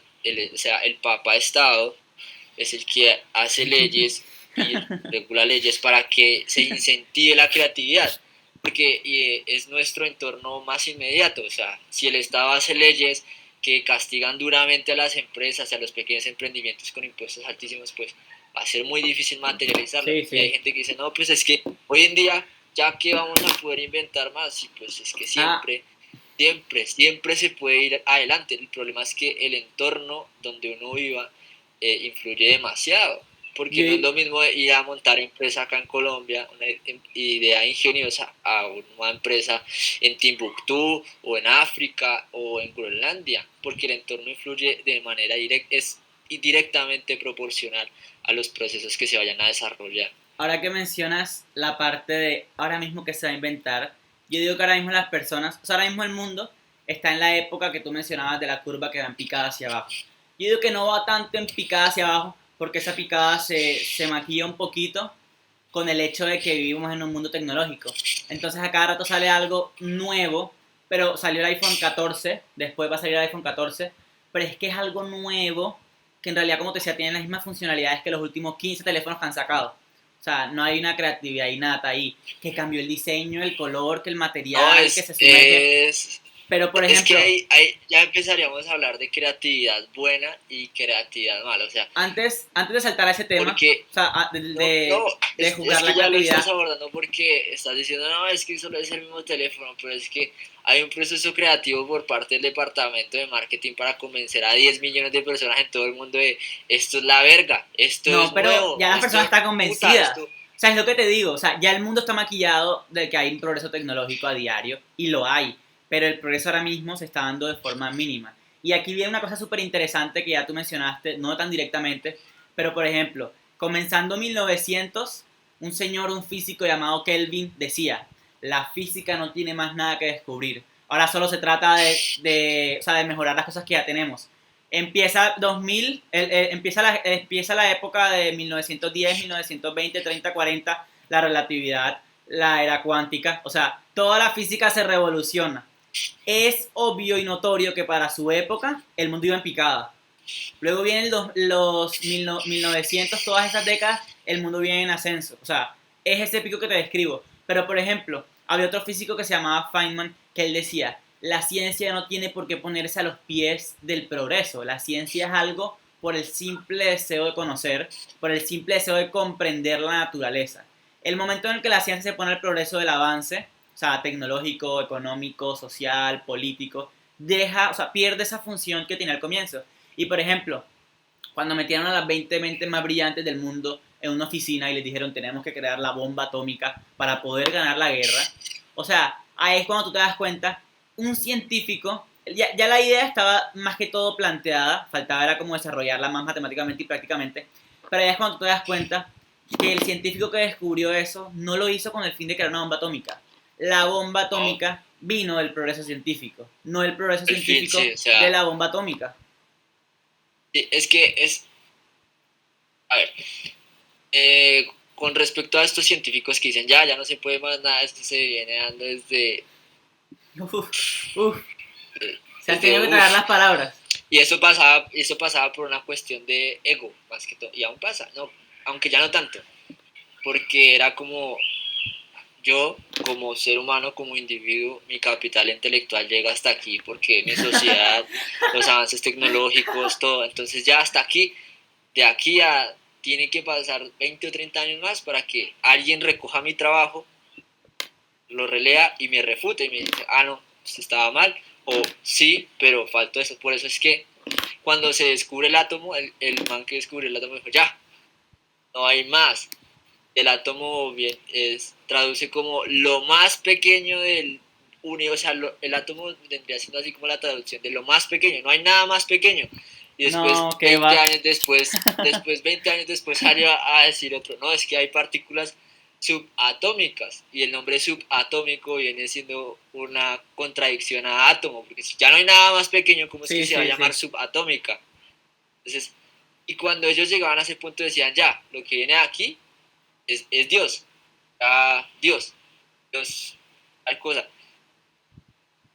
o sea, el Papa Estado es el que hace leyes y regula leyes para que se incentive la creatividad, porque es nuestro entorno más inmediato, o sea, si el Estado hace leyes que castigan duramente a las empresas y a los pequeños emprendimientos con impuestos altísimos, pues va a ser muy difícil materializarlo. Sí, Y hay sí. gente que dice, no, pues es que hoy en día, ya que vamos a poder inventar más, y pues es que Ah, siempre se puede ir adelante. El problema es que el entorno donde uno viva influye demasiado, porque yo, no es lo mismo ir a montar empresa acá en Colombia, una idea ingeniosa, a una empresa en Timbuktu o en África o en Groenlandia, porque el entorno influye de manera directa, es directamente proporcional a los procesos que se vayan a desarrollar. ahora que mencionas la parte de ahora mismo que se va a inventar, yo digo que ahora mismo las personas, o sea, ahora mismo el mundo está en la época que tú mencionabas de la curva que va en picada hacia abajo. Yo digo que no va tanto en picada hacia abajo porque esa picada se maquilla un poquito con el hecho de que vivimos en un mundo tecnológico. Entonces a cada rato sale algo nuevo, pero salió el iPhone 14, después va a salir el iPhone 14, pero es que es algo nuevo que en realidad, como te decía, tiene las mismas funcionalidades que los últimos 15 teléfonos que han sacado. O sea, no hay una creatividad innata ahí, que cambió el diseño, el color, que el No, material, que se sumerge. Pero, por es que ejemplo, ya empezaríamos a hablar de creatividad buena y creatividad mala, o sea, antes de saltar a ese tema, porque o sea, no, de es jugar que la ya lo estás creatividad, abordando porque estás diciendo, no, es que solo es el mismo teléfono, pero es que hay un proceso creativo por parte del departamento de marketing para convencer a 10 millones de personas en todo el mundo de esto es la verga, esto no, es pero nuevo, ya la persona esto está puta, convencida. esto. O sea, es lo que te digo. O sea, ya el mundo está maquillado de que hay un progreso tecnológico a diario. Y lo hay. Pero el progreso ahora mismo se está dando de forma mínima. Y aquí viene una cosa súper interesante que ya tú mencionaste, no tan directamente. Pero, por ejemplo, comenzando 1900, un señor, un físico llamado Kelvin, decía, la física no tiene más nada que descubrir. Ahora solo se trata o sea, de mejorar las cosas que ya tenemos. Empieza 2000, empieza la época de 1910, 1920, 30, 40, la relatividad, la era cuántica, o sea, toda la física se revoluciona. es obvio y notorio que para su época el mundo iba en picada. Luego vienen los 1900, todas esas décadas, el mundo viene en ascenso. O sea, es ese pico que te describo. Pero, por ejemplo, había otro físico que se llamaba Feynman, que él decía, la ciencia no tiene por qué ponerse a los pies del progreso. La ciencia es algo por el simple deseo de conocer, por el simple deseo de comprender la naturaleza. El momento en el que la ciencia se pone al progreso del avance, o sea, tecnológico, económico, social, político, deja, o sea, pierde esa función que tenía al comienzo. Y por ejemplo, cuando metieron a las 20 mentes más brillantes del mundo en una oficina y les dijeron tenemos que crear la bomba atómica para poder ganar la guerra, o sea, ahí es cuando tú te das cuenta, un científico, ya la idea estaba más que todo planteada, faltaba era como desarrollarla más matemáticamente y prácticamente, pero ahí es cuando tú te das cuenta que el científico que descubrió eso no lo hizo con el fin de crear una bomba atómica. La bomba No, atómica vino del progreso científico, no el progreso al fin, científico sí, o de sea, la bomba atómica. sí, es que es, a ver, con respecto a estos científicos que dicen, ya no se puede más nada, esto se viene dando Uf, uf, se han desde, tenido que tragar las palabras. y eso pasaba por una cuestión de ego, más que todo, y aún pasa, no, aunque ya no tanto, porque era como, yo como ser humano, como individuo, mi capital intelectual llega hasta aquí porque mi sociedad, los avances tecnológicos, todo, entonces ya hasta aquí, de aquí a tiene que pasar 20 o 30 años más para que alguien recoja mi trabajo, lo relea y me refute y me dice, ah, no, usted estaba mal, o sí, pero faltó eso. Por eso es que cuando se descubre el átomo, el man que descubrió el átomo dijo, ya, no hay más. El átomo bien traduce como lo más pequeño del universo, o sea, el átomo vendría siendo así como la traducción de lo más pequeño, no hay nada más pequeño. Y después, No, que va. 20 años después salió a decir otro, no, es que hay partículas subatómicas y el nombre subatómico viene siendo una contradicción a átomo, porque si ya no hay nada más pequeño, ¿cómo es que Sí, se va a sí, llamar sí. subatómica? Entonces, y cuando ellos llegaban a ese punto decían, ya, lo que viene aquí es Dios, Dios, Dios, tal cosa,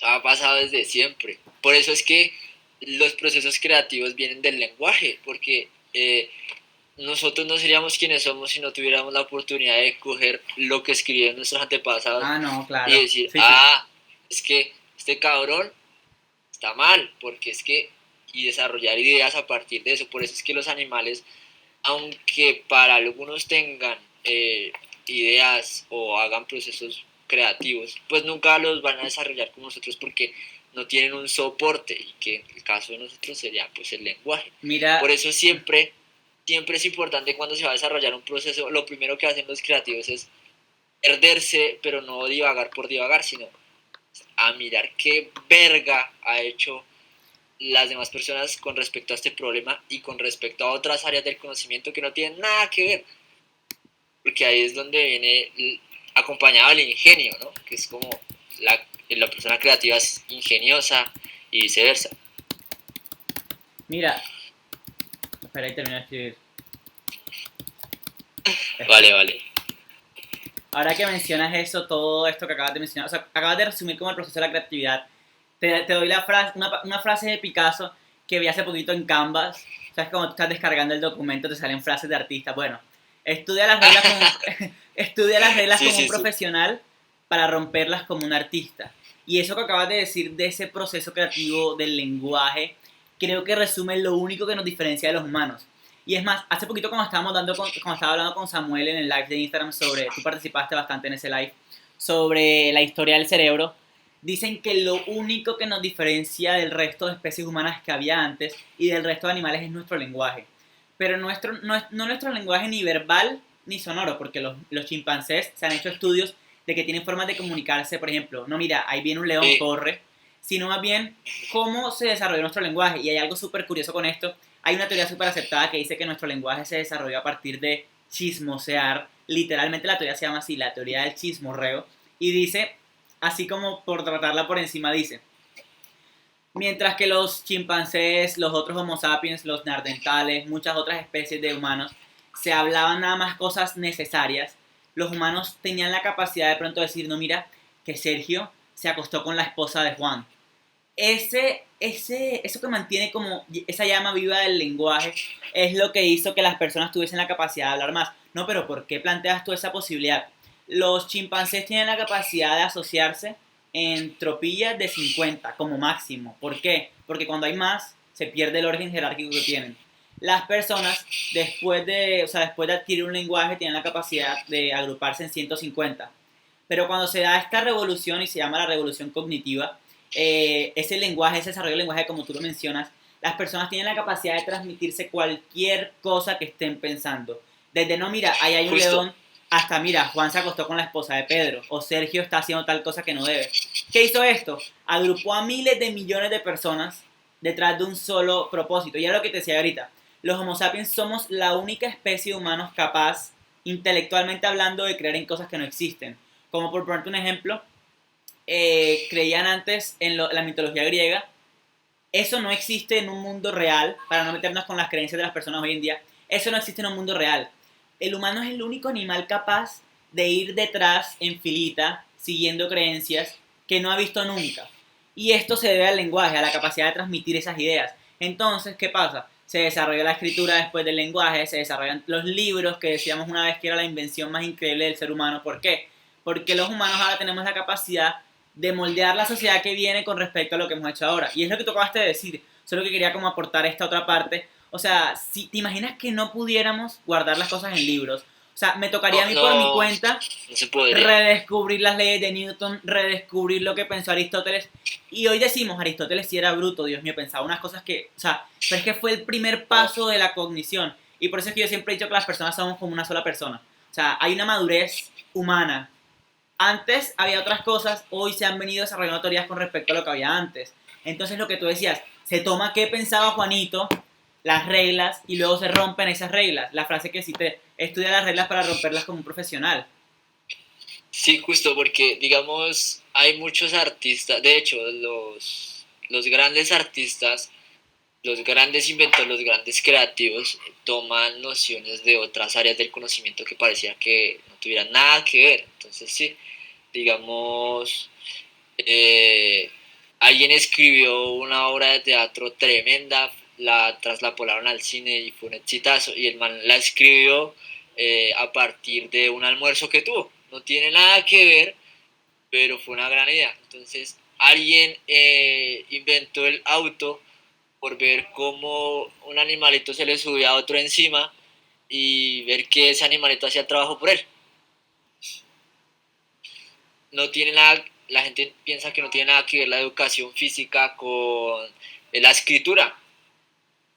ha pasado desde siempre. Por eso es que los procesos creativos vienen del lenguaje, porque nosotros no seríamos quienes somos si no tuviéramos la oportunidad de coger lo que escribieron nuestros antepasados Ah, no, y claro. decir, Sí, sí. es que este cabrón está mal, porque es que, y desarrollar ideas a partir de eso. Por eso es que los animales, aunque para algunos tengan ideas o hagan procesos creativos, pues nunca los van a desarrollar como nosotros porque no tienen un soporte y que en el caso de nosotros sería pues el lenguaje. Por Mira, eso siempre es importante cuando se va a desarrollar un proceso, lo primero que hacen los creativos es perderse, pero no divagar por divagar, sino a mirar qué verga ha hecho las demás personas con respecto a este problema y con respecto a otras áreas del conocimiento que no tienen nada que ver, porque ahí es donde viene acompañado el ingenio, ¿no? Que es como la persona creativa es ingeniosa y viceversa. mira. Espera, ahí termino de escribir. Vale, vale. Ahora que mencionas eso, todo esto que acabas de mencionar, o sea, acabas de resumir como el proceso de la creatividad. Te doy la frase, una frase de Picasso que vi hace poquito en Canvas. Sabes, cuando tú estás descargando el documento te salen frases de artistas. Bueno, estudia las reglas como estudia las reglas Sí, como un sí, sí. profesional para romperlas como un artista. Y eso que acabas de decir de ese proceso creativo del lenguaje, creo que resume lo único que nos diferencia de los humanos. Y es más, hace poquito cuando estaba hablando con Samuel en el live de Instagram sobre, tú participaste bastante en ese live, sobre la historia del cerebro, dicen que lo único que nos diferencia del resto de especies humanas que había antes y del resto de animales es nuestro lenguaje. Pero no nuestro lenguaje ni verbal ni sonoro, porque los chimpancés se han hecho estudios de que tienen formas de comunicarse, por ejemplo, no mira, ahí viene un león, Sí, corre, sino más bien cómo se desarrolló nuestro lenguaje. Y hay algo súper curioso con esto. Hay una teoría súper aceptada que dice que nuestro lenguaje se desarrolló a partir de chismosear. Literalmente la teoría se llama así, la teoría del chismorreo. Y dice, así como por tratarla por encima, dice, mientras que los chimpancés, los otros homo sapiens, los neandertales, muchas otras especies de humanos, se hablaban nada más cosas necesarias, los humanos tenían la capacidad de pronto decir, no, mira, que Sergio se acostó con la esposa de Juan. Eso que mantiene como esa llama viva del lenguaje es lo que hizo que las personas tuviesen la capacidad de hablar más. No, pero ¿por qué planteas tú esa posibilidad? Los chimpancés tienen la capacidad de asociarse en tropillas de 50 como máximo. ¿Por qué? Porque cuando hay más, se pierde el orden jerárquico que tienen. Las personas, después de adquirir un lenguaje, tienen la capacidad de agruparse en 150. Pero cuando se da esta revolución, y se llama la revolución cognitiva, ese lenguaje, ese desarrollo del lenguaje, como tú lo mencionas, las personas tienen la capacidad de transmitirse cualquier cosa que estén pensando. Desde no, mira, ahí hay un Justo. león, hasta mira, Juan se acostó con la esposa de Pedro, o Sergio está haciendo tal cosa que no debe. ¿Qué hizo esto? Agrupó a miles de millones de personas detrás de un solo propósito. Y es lo que te decía ahorita. Los Homo sapiens somos la única especie de humanos capaz, intelectualmente hablando, de creer en cosas que no existen. Como por ponerte un ejemplo, creían antes en la mitología griega. Eso no existe en un mundo real, para no meternos con las creencias de las personas hoy en día. Eso no existe en un mundo real. El humano es el único animal capaz de ir detrás en filita, siguiendo creencias que no ha visto nunca. Y esto se debe al lenguaje, a la capacidad de transmitir esas ideas. Entonces, ¿qué pasa? Se desarrolla la escritura después del lenguaje, se desarrollan los libros, que decíamos una vez que era la invención más increíble del ser humano. ¿Por qué? Porque los humanos ahora tenemos la capacidad de moldear la sociedad que viene con respecto a lo que hemos hecho ahora. Y es lo que tú acabaste de decir, solo que quería como aportar esta otra parte. O sea, si te imaginas que no pudiéramos guardar las cosas en libros, o sea, me tocaría a mí por mi No, cuenta no se podría. redescubrir las leyes de Newton, redescubrir lo que pensó Aristóteles. Y hoy decimos, Aristóteles sí era bruto, Dios mío, pensaba unas cosas que, o sea, pero es que fue el primer paso de la cognición. Y por eso es que yo siempre he dicho que las personas somos como una sola persona. O sea, hay una madurez humana. Antes había otras cosas, hoy se han venido desarrollando teorías con respecto a lo que había antes. Entonces lo que tú decías, se toma qué pensaba Juanito, las reglas, y luego se rompen esas reglas. La frase que cité, estudia las reglas para romperlas como un profesional. Sí, justo porque, digamos, hay muchos artistas, de hecho, los grandes artistas, los grandes inventores, los grandes creativos toman nociones de otras áreas del conocimiento que parecía que no tuvieran nada que ver. Entonces, sí, digamos, eh, alguien escribió una obra de teatro tremenda, la traslapolaron al cine y fue un exitazo, y el man la escribió a partir de un almuerzo que tuvo. No tiene nada que ver, pero fue una gran idea. Entonces, alguien inventó el auto por ver cómo un animalito se le subía a otro encima y ver que ese animalito hacía el trabajo por él. No tiene nada, la gente piensa que no tiene nada que ver la educación física con la escritura.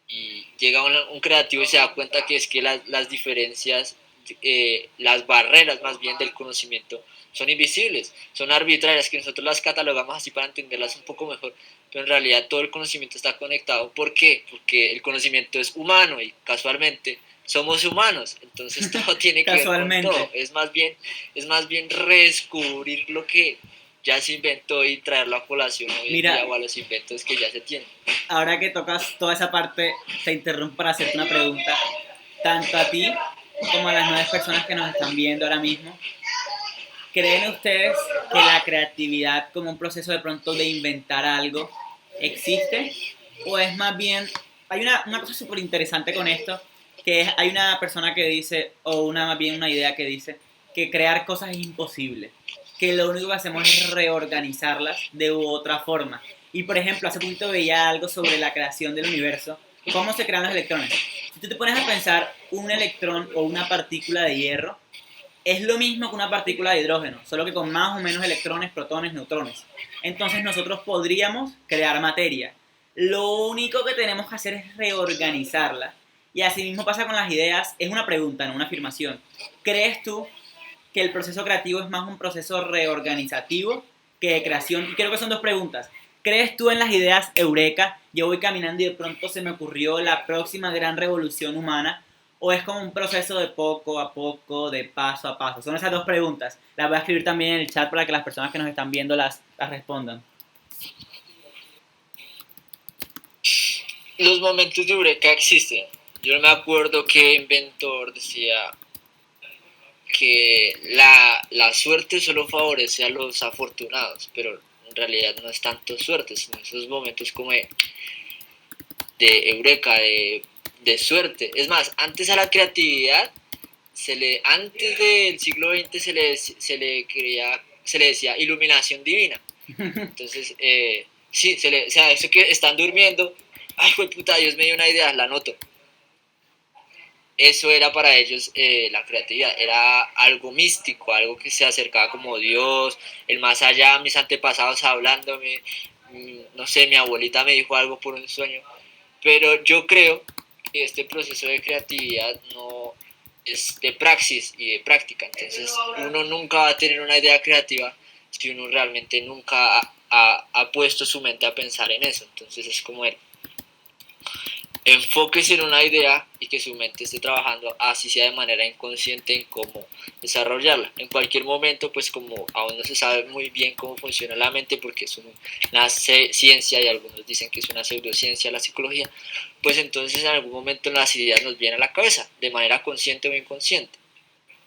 Y llega un creativo y se da cuenta que es que las diferencias, las barreras más bien del conocimiento son invisibles, son arbitrarias, que nosotros las catalogamos así para entenderlas un poco mejor, pero en realidad todo el conocimiento está conectado. ¿Por qué? Porque el conocimiento es humano y casualmente somos humanos, entonces todo tiene que ver con todo. Casualmente. Es más bien redescubrir lo que ya se inventó y traerlo a colación hoy en día Mira, o a los inventos que ya se tienen. ahora que tocas toda esa parte, te interrumpo para hacerte una pregunta. Tanto a ti como a las nueve personas que nos están viendo ahora mismo, ¿creen ustedes que la creatividad como un proceso de pronto de inventar algo existe? ¿O es más bien, hay una cosa súper interesante con esto, que es, hay una persona que dice, o una más bien una idea que dice, que crear cosas es imposible, que lo único que hacemos es reorganizarlas de otra forma. Y por ejemplo, hace poquito veía algo sobre la creación del universo, cómo se crean los electrones. Si tú te pones a pensar, un electrón o una partícula de hierro es lo mismo que una partícula de hidrógeno, solo que con más o menos electrones, protones, neutrones. Entonces nosotros podríamos crear materia. Lo único que tenemos que hacer es reorganizarla. Y así mismo pasa con las ideas. Es una pregunta, no una afirmación. ¿Crees tú que el proceso creativo es más un proceso reorganizativo que de creación? Y creo que son dos preguntas. ¿Crees tú en las ideas eureka? Yo voy caminando y de pronto se me ocurrió la próxima gran revolución humana. ¿O es como un proceso de poco a poco, de paso a paso? Son esas dos preguntas. Las voy a escribir también en el chat para que las personas que nos están viendo las respondan. Los momentos de eureka existen. Yo no me acuerdo qué inventor decía que la suerte solo favorece a los afortunados, pero en realidad no es tanto suerte, sino esos momentos como de eureka, de suerte. Es más, antes a la creatividad, antes del siglo XX se le decía iluminación divina. Entonces, sí, o sea, eso que están durmiendo, ay, fue puta, Dios me dio una idea, la anoto. Eso era para ellos la creatividad, era algo místico, algo que se acercaba como Dios, el más allá, mis antepasados hablándome, no sé, mi abuelita me dijo algo por un sueño, pero yo creo que este proceso de creatividad no es de praxis y de práctica, entonces uno nunca va a tener una idea creativa si uno realmente nunca ha puesto su mente a pensar en eso, entonces es como el enfóquese en una idea y que su mente esté trabajando así sea de manera inconsciente en cómo desarrollarla. En cualquier momento, pues como aún no se sabe muy bien cómo funciona la mente porque es una ciencia y algunos dicen que es una pseudociencia la psicología, pues entonces en algún momento las ideas nos vienen a la cabeza de manera consciente o inconsciente.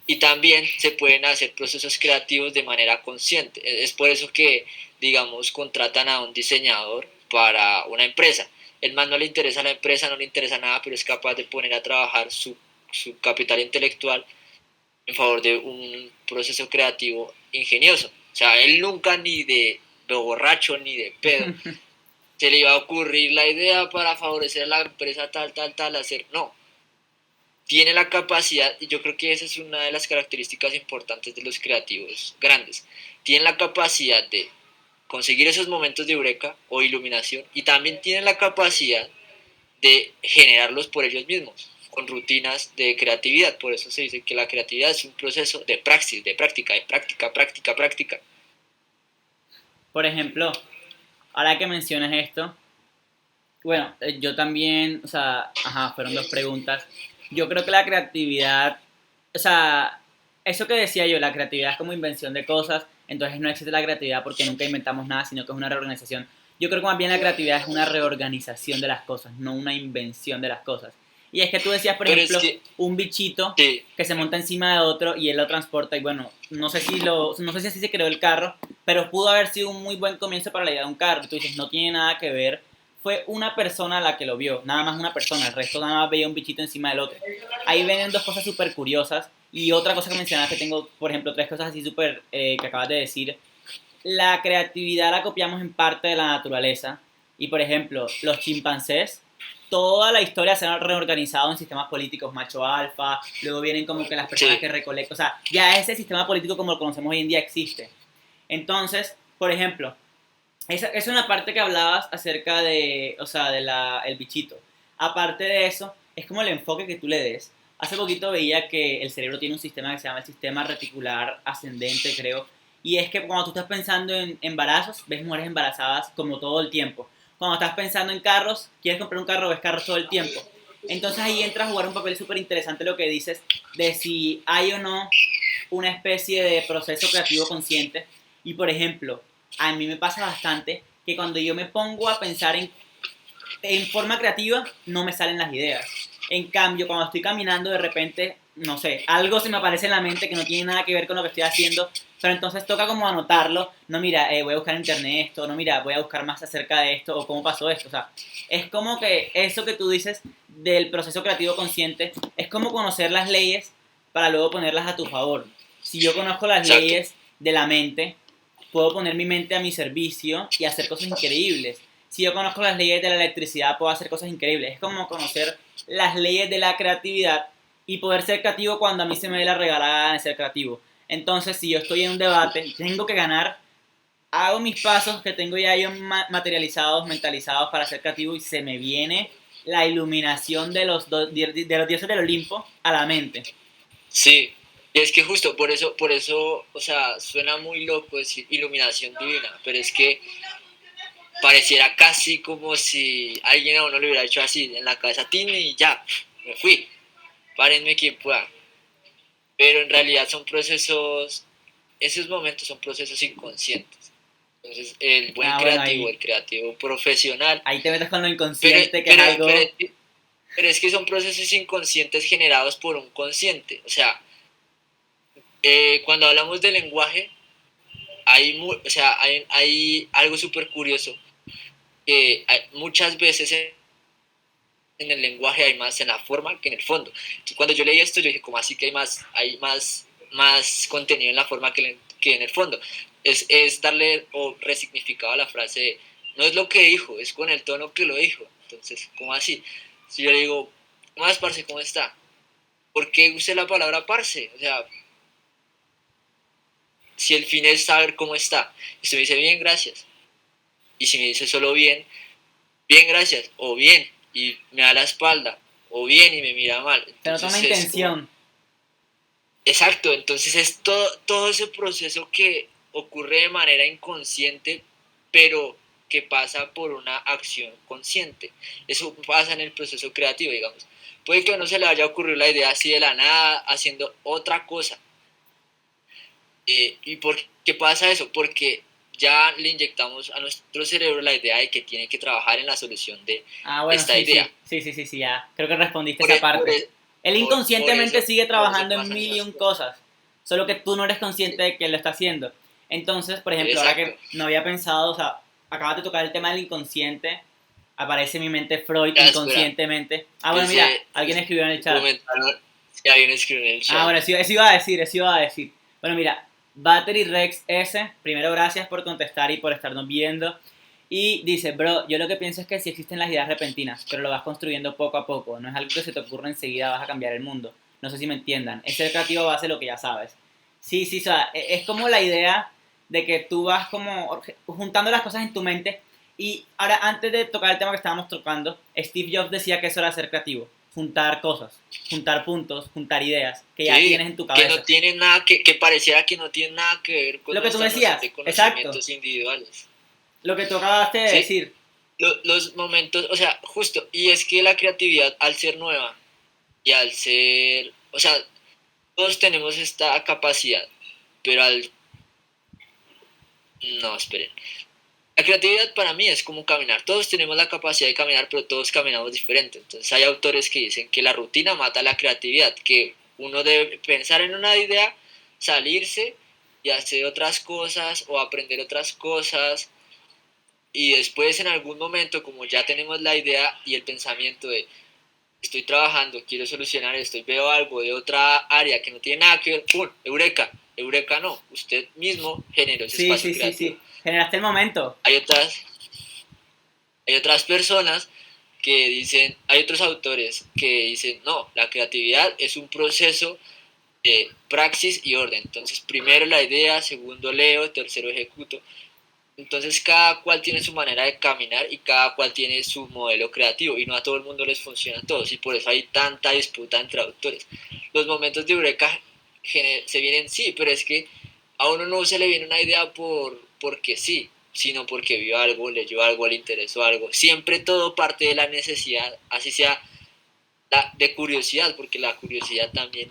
Y también se pueden hacer procesos creativos de manera consciente. Es por eso que, digamos, contratan a un diseñador para una empresa. El man no le interesa a la empresa, no le interesa nada, pero es capaz de poner a trabajar su capital intelectual en favor de un proceso creativo ingenioso. O sea, él nunca ni de borracho ni de pedo se le iba a ocurrir la idea para favorecer a la empresa tal, hacer. No, tiene la capacidad, y yo creo que esa es una de las características importantes de los creativos grandes, tienen la capacidad de conseguir esos momentos de eureka o iluminación y también tienen la capacidad de generarlos por ellos mismos, con rutinas de creatividad. Por eso se dice que la creatividad es un proceso de praxis, de práctica, práctica. Por ejemplo, ahora que mencionas esto, bueno, yo también, o sea, ajá, fueron dos preguntas. Yo creo que la creatividad, o sea, eso que decía yo, la creatividad es como invención de cosas, entonces no existe la creatividad porque nunca inventamos nada, sino que es una reorganización. Yo creo que más bien la creatividad es una reorganización de las cosas, no una invención de las cosas. Y es que tú decías, por Pero es ejemplo, que, un bichito sí, que se monta encima de otro y él lo transporta y bueno, no sé si así se creó el carro, pero pudo haber sido un muy buen comienzo para la idea de un carro. Tú dices, no tiene nada que ver, fue una persona la que lo vio, nada más una persona, el resto nada más veía un bichito encima del otro. Ahí ven dos cosas súper curiosas y otra cosa que mencionaste, tengo por ejemplo tres cosas así súper que acabas de decir. La creatividad la copiamos en parte de la naturaleza y por ejemplo los chimpancés, toda la historia se han reorganizado en sistemas políticos macho alfa, luego vienen como que las personas sí, que recolectan, o sea, ya ese sistema político como lo conocemos hoy en día existe. Entonces, por ejemplo, esa es una parte que hablabas acerca de, o sea, de el bichito. Aparte de eso, es como el enfoque que tú le des. Hace poquito veía que el cerebro tiene un sistema que se llama el sistema reticular ascendente, creo. Y es que cuando tú estás pensando en embarazos, ves mujeres embarazadas como todo el tiempo. Cuando estás pensando en carros, quieres comprar un carro, ves carros todo el tiempo. Entonces ahí entra a jugar un papel súper interesante lo que dices de si hay o no una especie de proceso creativo consciente. Y por ejemplo, a mí me pasa bastante que cuando yo me pongo a pensar en forma creativa, no me salen las ideas. En cambio, cuando estoy caminando, de repente, no sé, algo se me aparece en la mente que no tiene nada que ver con lo que estoy haciendo, pero entonces toca como anotarlo. No, mira, voy a buscar en internet esto, no, mira, voy a buscar más acerca de esto o cómo pasó esto. O sea, es como que eso que tú dices del proceso creativo consciente es como conocer las leyes para luego ponerlas a tu favor. Si yo conozco las exacto. leyes de la mente, puedo poner mi mente a mi servicio y hacer cosas increíbles. Si yo conozco las leyes de la electricidad, puedo hacer cosas increíbles. Es como conocer las leyes de la creatividad y poder ser creativo cuando a mí se me dé la regalada de ser creativo. Entonces, si yo estoy en un debate y tengo que ganar, hago mis pasos que tengo ya yo materializados, mentalizados para ser creativo y se me viene la iluminación de de los dioses del Olimpo a la mente. Sí, y es que justo por eso, o sea, suena muy loco decir iluminación divina, pero es que pareciera casi como si alguien a uno le hubiera hecho así en la cabeza, tin y ya, me fui, párenme quien pueda. Pero en realidad son procesos, esos momentos son procesos inconscientes. Entonces, el buen Ah, bueno, creativo, el creativo profesional, ahí te metes con lo pero, inconsciente, que es pero, pero, algo... pero es que son procesos inconscientes generados por un consciente. O sea, cuando hablamos de lenguaje, o sea, hay algo súper curioso, que muchas veces en el lenguaje hay más en la forma que en el fondo. Entonces, cuando yo leí esto, yo dije, ¿cómo así que hay más contenido en la forma que en el fondo? Es darle o resignificado a la frase, no es lo que dijo, es con el tono que lo dijo. Entonces, ¿cómo así? Si yo le digo, ¿cómo más, parce? ¿Cómo está? ¿Por qué usé la palabra parce? O sea, si el fin es saber cómo está. Y usted me dice, bien, gracias. Y si me dice solo bien, bien, gracias, o bien, y me da la espalda, o bien y me mira mal. Se nota una Entonces es como, intención. exacto, entonces es todo ese proceso que ocurre de manera inconsciente, pero que pasa por una acción consciente. Eso pasa en el proceso creativo, digamos. Puede que a uno se le vaya a ocurrir la idea así de la nada, haciendo otra cosa. ¿Y por qué pasa eso? Porque ya le inyectamos a nuestro cerebro la idea de que tiene que trabajar en la solución de Ah, bueno, esta sí, idea. sí, sí, sí, sí, sí, ya. Creo que respondiste Por, esa e- por, parte. e- Él por inconscientemente eso, sigue por eso trabajando en pasan mil y esas un cosas. cosas, solo que tú no eres consciente de que lo está haciendo. Entonces, por ejemplo, ahora Exacto. que no había pensado, o sea, acabas de tocar el tema del inconsciente, aparece en mi mente Freud Ya, espera. inconscientemente. Ah, bueno, mira, Dice, alguien escribió en el chat. comentaron si alguien escribió en el Ah, chat. bueno, eso iba a decir, eso iba a decir. Bueno, mira, Battery Rex S, primero gracias por contestar y por estarnos viendo. Y dice, bro, yo lo que pienso es que sí existen las ideas repentinas, pero lo vas construyendo poco a poco. No es algo que se te ocurra enseguida, vas a cambiar el mundo. No sé si me entiendan. Es ser creativo base lo que ya sabes. Sí, sí, o sea, es como la idea de que tú vas como juntando las cosas en tu mente. Y ahora, antes de tocar el tema que estábamos tocando, Steve Jobs decía que eso era ser creativo. Juntar cosas, juntar puntos, juntar ideas que ya Sí, tienes en tu que no cabeza. tiene nada que pareciera que no tiene nada que ver con Lo que tú nuestra noción decías, de exacto. conocimientos individuales. Lo que tú acabaste de Sí, decir. los momentos, o sea, justo, y es que la creatividad al ser nueva y al ser, o sea, todos tenemos esta capacidad, pero no, esperen. La creatividad para mí es como caminar. Todos tenemos la capacidad de caminar, pero todos caminamos diferente. Entonces hay autores que dicen que la rutina mata la creatividad, que uno debe pensar en una idea, salirse y hacer otras cosas o aprender otras cosas y después en algún momento, como ya tenemos la idea y el pensamiento de estoy trabajando, quiero solucionar esto y veo algo de otra área que no tiene nada que ver, ¡pum! Eureka, Eureka no, usted mismo generó ese Sí, espacio sí, sí, creativo. sí. Generaste el momento. Hay otras personas que dicen, hay otros autores que dicen, no, la creatividad es un proceso de praxis y orden. Entonces, primero la idea, segundo leo, tercero ejecuto. Entonces, cada cual tiene su manera de caminar y cada cual tiene su modelo creativo y no a todo el mundo les funciona a todos y por eso hay tanta disputa entre autores. Los momentos de eureka se vienen, sí, pero es que a uno no se le viene una idea porque sí, sino porque vio algo, leyó algo, le interesó algo. Siempre todo parte de la necesidad, así sea de curiosidad, porque la curiosidad también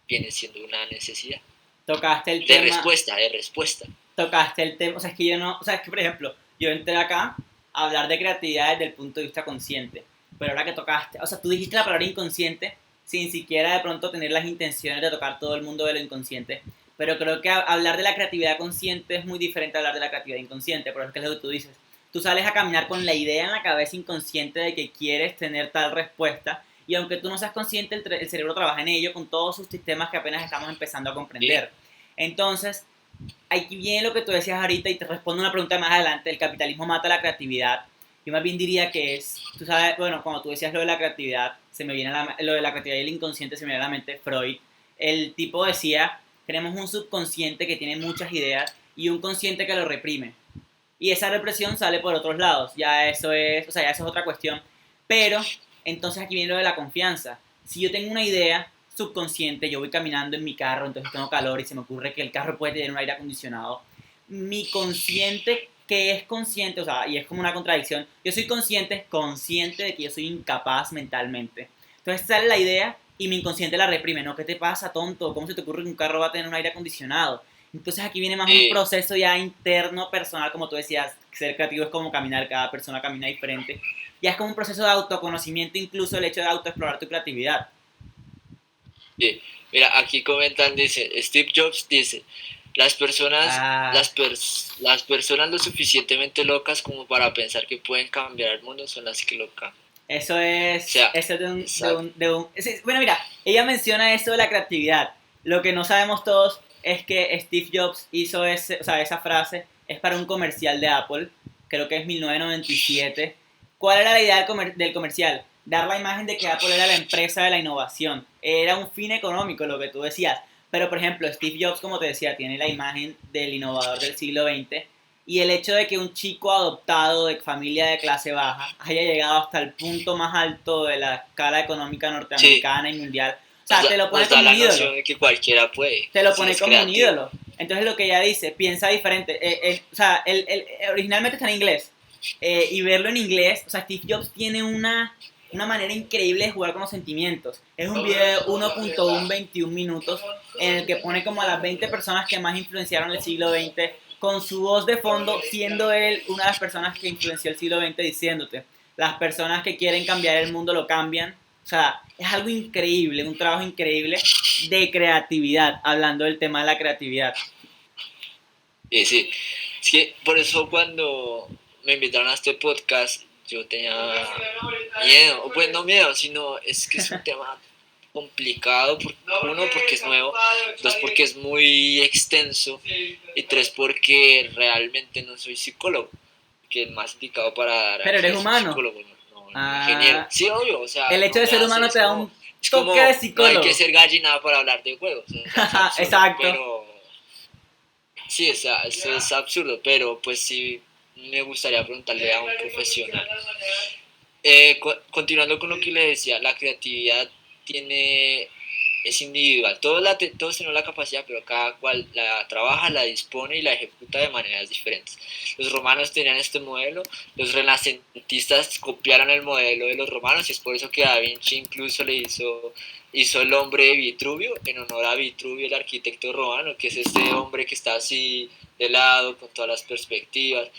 viene siendo una necesidad. Tocaste el De tema. respuesta, de respuesta. Tocaste el tema. O sea, es que yo no. O sea, es que por ejemplo, yo entré acá a hablar de creatividad desde el punto de vista consciente. Pero ahora que tocaste. O sea, tú dijiste la palabra inconsciente sin siquiera de pronto tener las intenciones de tocar todo el mundo de lo inconsciente. Pero creo que hablar de la creatividad consciente es muy diferente a hablar de la creatividad inconsciente. Por eso es que es lo que tú dices. Tú sales a caminar con la idea en la cabeza inconsciente de que quieres tener tal respuesta. Y aunque tú no seas consciente, el cerebro trabaja en ello con todos sus sistemas que apenas estamos empezando a ¿Sí? comprender. Entonces, aquí viene lo que tú decías ahorita y te respondo una pregunta más adelante. El capitalismo mata la creatividad. Yo más bien diría que es, tú sabes, bueno, cuando tú decías lo de la creatividad, se me viene lo de la creatividad y el inconsciente, se me viene a la mente Freud. El tipo decía, tenemos un subconsciente que tiene muchas ideas y un consciente que lo reprime. Y esa represión sale por otros lados. Ya eso es, o sea, ya eso es otra cuestión. Pero, entonces aquí viene lo de la confianza. Si yo tengo una idea subconsciente, yo voy caminando en mi carro, entonces tengo calor y se me ocurre que el carro puede tener un aire acondicionado. Mi consciente, que es consciente, o sea, y es como una contradicción, yo soy consciente de que yo soy incapaz mentalmente. Entonces sale la idea y mi inconsciente la reprime, ¿no? ¿Qué te pasa, tonto? ¿Cómo se te ocurre que un carro va a tener un aire acondicionado? Entonces aquí viene más un Eh, proceso ya interno, personal, como tú decías, ser creativo es como caminar, cada persona camina diferente. Ya es como un proceso de autoconocimiento, incluso el hecho de autoexplorar tu creatividad. Mira, aquí comentan, dice, Steve Jobs dice, Ah, Las personas lo suficientemente locas como para pensar que pueden cambiar el mundo son las que lo cambian. O sea, eso es exacto. bueno, mira, ella menciona eso de la creatividad. Lo que no sabemos todos es que Steve Jobs hizo o sea, esa frase, es para un comercial de Apple, creo que es 1997. ¿Cuál era la idea del comercial? Dar la imagen de que Apple era la empresa de la innovación. Era un fin económico, lo que tú decías. Pero, por ejemplo, Steve Jobs, como te decía, tiene la imagen del innovador del siglo XX, y el hecho de que un chico adoptado de familia de clase baja haya llegado hasta el punto más alto de la escala económica Sí, norteamericana y mundial, o sea, te lo pone nos da como un la ídolo, noción de que cualquiera puede, te lo si pone es como un creativo. ídolo. Entonces lo que ella dice, piensa diferente. O sea, originalmente está en inglés. Y verlo en inglés, o sea, Steve Jobs tiene una manera increíble de jugar con los sentimientos. Es un video de 1.121 minutos en el que pone como a las 20 personas que más influenciaron el siglo XX con su voz de fondo, siendo él una de las personas que influenció el siglo XX, diciéndote, las personas que quieren cambiar el mundo lo cambian. O sea, es algo increíble, un trabajo increíble de creatividad, hablando del tema de la creatividad. Sí, es que por eso cuando me invitaron a este podcast, yo tenía miedo, o pues no miedo, sino es que es un tema complicado, uno porque es nuevo, dos porque es muy extenso y tres porque realmente no soy psicólogo, que es más indicado para dar Pero aquí eres es un humano. psicólogo, no ingeniero. Ah, Sí, obvio, o sea, el hecho no de me ser hace, humano te da un es toque de como, no hay que psicólogo. ser gallina para hablar de juegos, o sea, es absurdo, Exacto. pero sí, o sea, eso es absurdo, pero pues sí me gustaría preguntarle a un profesional. Continuando con lo que le decía, la creatividad tiene, es individual. Todos tenemos la capacidad, pero cada cual la trabaja, la dispone y la ejecuta de maneras diferentes. Los romanos tenían este modelo, los renacentistas copiaron el modelo de los romanos y es por eso que Da Vinci incluso hizo el hombre de Vitruvio en honor a Vitruvio, el arquitecto romano, que es este hombre que está así de lado, con todas las perspectivas.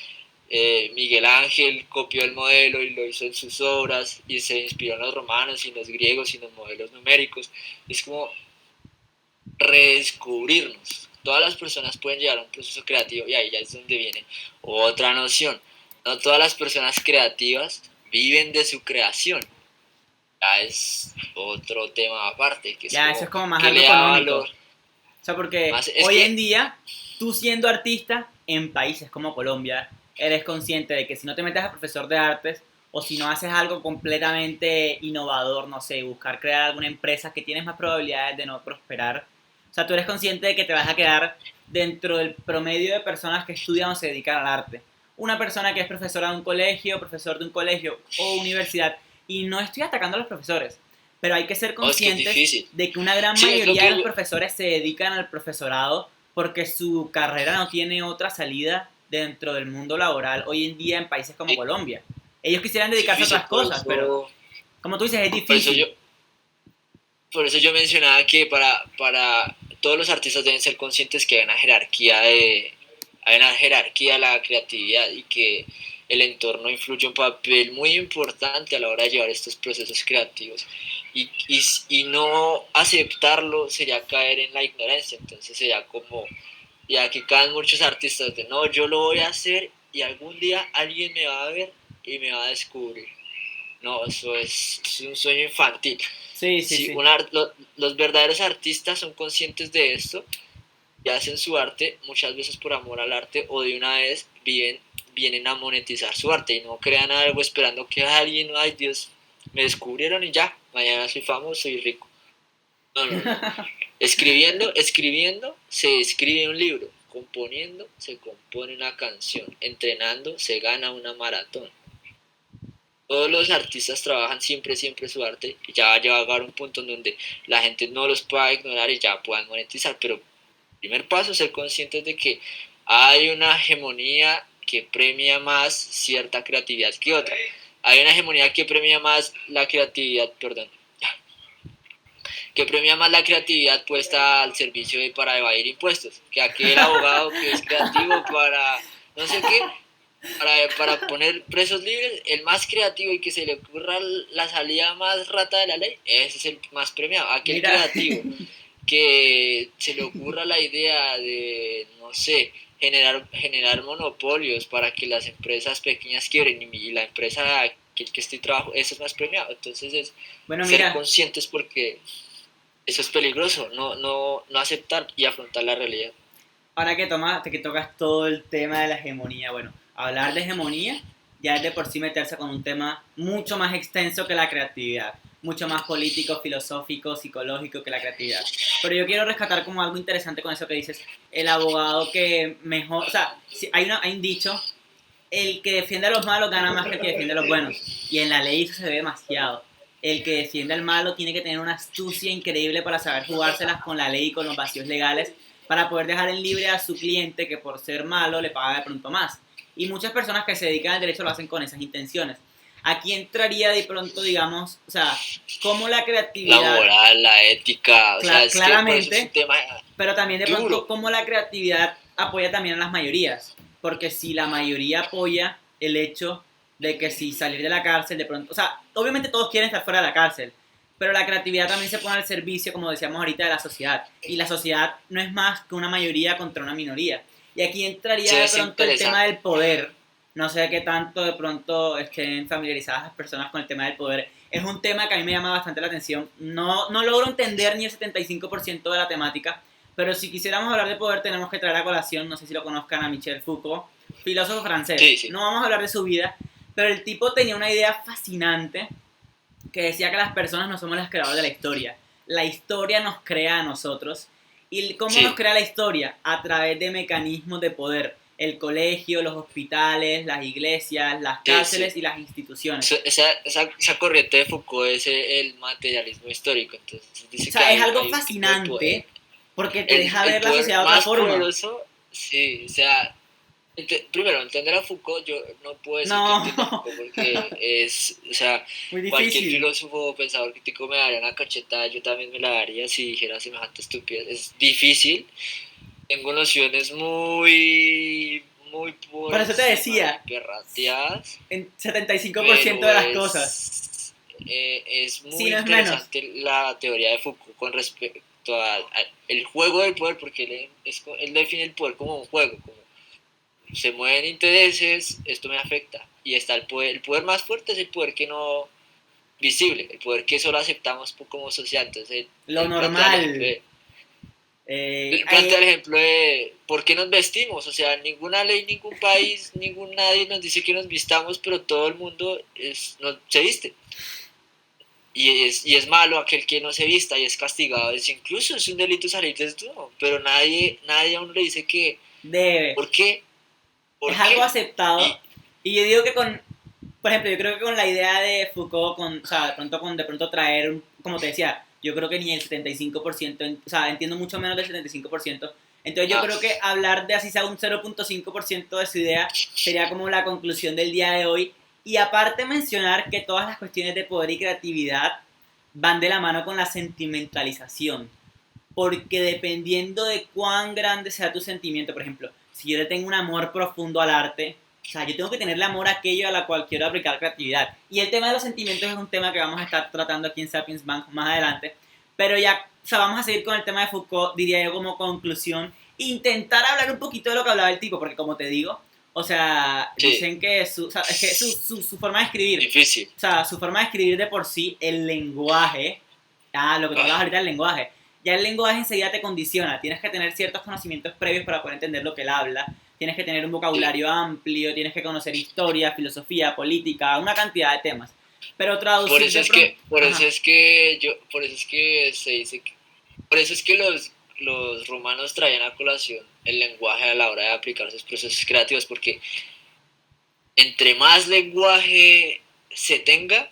Miguel Ángel copió el modelo y lo hizo en sus obras y se inspiró en los romanos y en los griegos y en los modelos numéricos. Es como redescubrirnos. Todas las personas pueden llevar a un proceso creativo y ahí ya es donde viene otra noción. No todas las personas creativas viven de su creación. Ya es otro tema aparte, que es Ya, eso es como, como más ¿qué algo le da económico. valor? O sea, porque Más, es hoy en que, día, tú siendo artista en países como Colombia, eres consciente de que si no te metes a profesor de artes o si no haces algo completamente innovador, no sé, buscar crear alguna empresa, que tienes más probabilidades de no prosperar. O sea, tú eres consciente de que te vas a quedar dentro del promedio de personas que estudian o se dedican al arte. Una persona que es profesora de un colegio, profesor de un colegio o universidad, y no estoy atacando a los profesores, pero hay que ser oh, es que es conscientes difícil. de que una gran Sí, es lo mayoría de que los yo, profesores se dedican al profesorado porque su carrera no tiene otra salida dentro del mundo laboral hoy en día en países como sí, Colombia. Ellos quisieran es dedicarse a difícil, otras cosas, pero como tú dices, es por eso yo, difícil. por eso yo mencionaba que para todos los artistas deben ser conscientes que hay una jerarquía de la creatividad y que el entorno influye un papel muy importante a la hora de llevar estos procesos creativos. Y no aceptarlo sería caer en la ignorancia, entonces sería como, ya que caen muchos artistas de, no, yo lo voy a hacer y algún día alguien me va a ver y me va a descubrir. No, es un sueño infantil. Sí, sí, Si sí. los verdaderos artistas son conscientes de esto y hacen su arte muchas veces por amor al arte o de una vez vienen a monetizar su arte y no crean algo esperando que alguien, ay Dios, me descubrieron y ya, mañana soy famoso y rico. No, no, no. Escribiendo se escribe un libro, componiendo se compone una canción, entrenando se gana una maratón. Todos los artistas trabajan siempre su arte y ya va a llegar a un punto en donde la gente no los pueda ignorar y ya puedan monetizar, pero el primer paso es ser conscientes de que hay una hegemonía que premia más cierta creatividad que otra. Hay una hegemonía que premia más la creatividad, perdón, que premia más la creatividad puesta al servicio para evadir impuestos, que aquel abogado que es creativo para no sé qué, para poner presos libres, el más creativo y que se le ocurra la salida más rata de la ley, ese es el más premiado. Aquel Mira, creativo que se le ocurra la idea de, no sé, generar monopolios para que las empresas pequeñas quiebren y la empresa que estoy trabajando, eso es más premiado. Entonces es Bueno, ser mira, conscientes porque eso es peligroso, no aceptar y afrontar la realidad. ahora que tocas todo el tema de la hegemonía, bueno, hablar de hegemonía ya es de por sí meterse con un tema mucho más extenso que la creatividad, mucho más político, filosófico, psicológico que la creatividad. Pero yo quiero rescatar como algo interesante con eso que dices, el abogado que mejor, o sea, hay un dicho, el que defiende a los malos gana más que el que defiende a los buenos, y en la ley eso se ve demasiado. El que defiende al malo tiene que tener una astucia increíble para saber jugárselas con la ley y con los vacíos legales para poder dejar en libre a su cliente que por ser malo le paga de pronto más. Y muchas personas que se dedican al derecho lo hacen con esas intenciones. Aquí entraría de pronto, digamos, o sea, cómo la La creatividad, moral, la ética, o sea, es que por eso es un claramente, tema pero también de pronto duro. cómo la creatividad apoya también a las mayorías. Porque si la mayoría apoya el hecho de que si salir de la cárcel de pronto, o sea, obviamente todos quieren estar fuera de la cárcel, pero la creatividad también se pone al servicio, como decíamos ahorita, de la sociedad. Y la sociedad no es más que una mayoría contra una minoría. Y aquí entraría Sí, de es pronto el tema interesante. del poder. No sé qué tanto de pronto estén familiarizadas las personas con el tema del poder. Es un tema que a mí me llama bastante la atención. No logro entender ni el 75% de la temática, pero si quisiéramos hablar de poder tenemos que traer a colación, no sé si lo conozcan, a Michel Foucault, filósofo francés. Sí, sí. No vamos a hablar de su vida, pero el tipo tenía una idea fascinante que decía que las personas no somos las creadoras de la historia. La historia nos crea a nosotros. ¿Y cómo nos Sí, crea la historia? A través de mecanismos de poder. El colegio, los hospitales, las iglesias, las sí, sí. cárceles y las instituciones. Esa corriente de Foucault es el materialismo histórico, entonces O dice que sea, es algo hay un tipo de poder. fascinante porque te deja El ver la poder sociedad de otra más forma. poderoso, sí, o sea, primero, entender a Foucault, yo no puedo decir que entiendo a No, Foucault porque es, o sea, muy cualquier difícil. filósofo o pensador crítico me daría una cachetada, yo también me la daría si dijera semejante estupidez. Es difícil, tengo nociones muy por Por eso te encima y decía, perrateadas, en 75% pero de las cosas. es Si muy no es menos. interesante la teoría de Foucault con respecto el juego del poder, porque él define el poder como un juego, como se mueven intereses, esto me afecta. Y está el poder más fuerte es el poder que no visible, el poder que solo aceptamos como sociedad. Entonces Lo plantea el ejemplo normal. plantea el ejemplo de por qué nos vestimos. O sea, ninguna ley, ningún país, ningún nadie nos dice que nos vistamos, pero todo el mundo no, se viste. Y es malo aquel que no se vista y es castigado. Incluso es un delito salir desnudo, pero nadie a uno le dice que, Debe. ¿por qué? Es ¿Por algo qué? aceptado. Y Y yo digo que con, por ejemplo, yo creo que con la idea de Foucault, o sea, de pronto traer, como te decía, yo creo que ni el 75%, o sea, entiendo mucho menos del 75%. Entonces yo ah, creo que hablar de así sea un 0.5% de su idea sería como la conclusión del día de hoy. Y aparte mencionar que todas las cuestiones de poder y creatividad van de la mano con la sentimentalización. Porque dependiendo de cuán grande sea tu sentimiento, por ejemplo, si yo le tengo un amor profundo al arte, o sea, yo tengo que tenerle amor a aquello a la cual quiero aplicar creatividad. Y el tema de los sentimientos es un tema que vamos a estar tratando aquí en Sapiens Bank más adelante. Pero ya, o sea, vamos a seguir con el tema de Foucault, diría yo como conclusión. Intentar hablar un poquito de lo que hablaba el tipo, porque como te digo, o sea, sí, dicen que, o sea, es que su forma de escribir, difícil. o sea, su forma de escribir de por sí, el lenguaje, lo que tú hablabas Ah, ahorita, el lenguaje, ya el lenguaje enseguida te condiciona. Tienes que tener ciertos conocimientos previos para poder entender lo que él habla. Tienes que tener un sí. vocabulario amplio, tienes que conocer historia, filosofía, política, una cantidad de temas. Pero Por traducir eso de es pronto... que, por eso Ajá. es que yo, por eso es que se dice que, por eso es que los romanos traían a colación el lenguaje a la hora de aplicar sus procesos creativos, porque entre más lenguaje se tenga,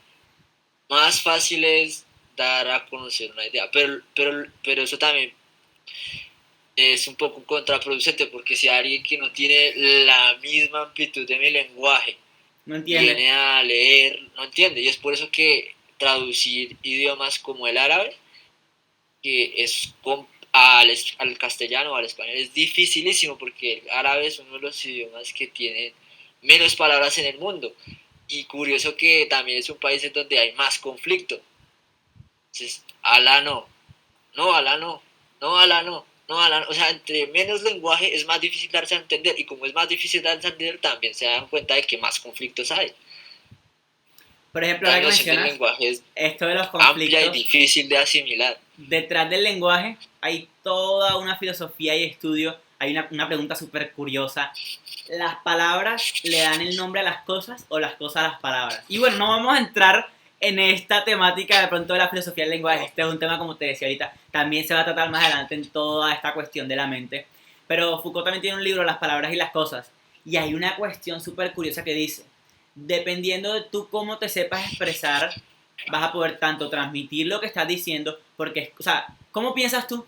más fácil es dar a conocer una idea. Pero eso también es un poco contraproducente, porque si alguien que no tiene la misma amplitud de mi lenguaje No entiende. viene a leer, no entiende. Y es por eso que traducir idiomas como el árabe, que es al castellano o al español, es dificilísimo, porque el árabe es uno de los idiomas que tienen menos palabras en el mundo. Y curioso que también es un país en donde hay más conflicto. Entonces, Alá no, no, Alá no. no, ala, no. No, ala, o sea, entre menos lenguaje es más difícil darse a entender, y como es más difícil darse a entender, también se dan cuenta de que más conflictos hay. Por ejemplo, La ahora que noción del mencionas lenguaje es esto de los amplia y conflictos, difícil de asimilar. detrás del lenguaje hay toda una filosofía y estudio, hay una pregunta súper curiosa. ¿Las palabras le dan el nombre a las cosas o las cosas a las palabras? Y bueno, no vamos a entrar en esta temática de pronto de la filosofía del lenguaje. Este es un tema, como te decía ahorita, también se va a tratar más adelante en toda esta cuestión de la mente. Pero Foucault también tiene un libro, Las palabras y las cosas. Y hay una cuestión súper curiosa que dice, dependiendo de tú cómo te sepas expresar, vas a poder tanto transmitir lo que estás diciendo, porque, o sea, ¿cómo piensas tú?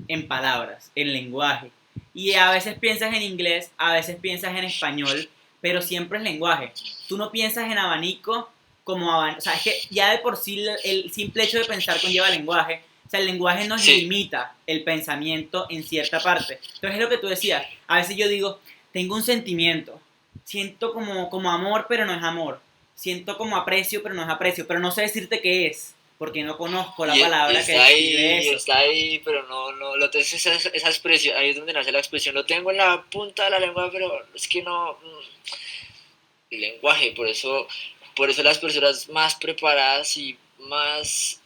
En palabras, en lenguaje. Y a veces piensas en inglés, a veces piensas en español, pero siempre es lenguaje. Tú no piensas en abanico como abanico. O sea, es que ya de por sí el simple hecho de pensar conlleva lenguaje. O sea, el lenguaje nos Sí, limita el pensamiento en cierta parte. Entonces es lo que tú decías. A veces yo digo, tengo un sentimiento. Siento como amor, pero no es amor. Siento como aprecio, pero no es aprecio. Pero no sé decirte qué es, porque no conozco la y palabra que describe eso. está ahí, pero no, esa expresión, ahí es donde nace la expresión, lo tengo en la punta de la lengua, pero es que no, el lenguaje, por eso las personas más preparadas y más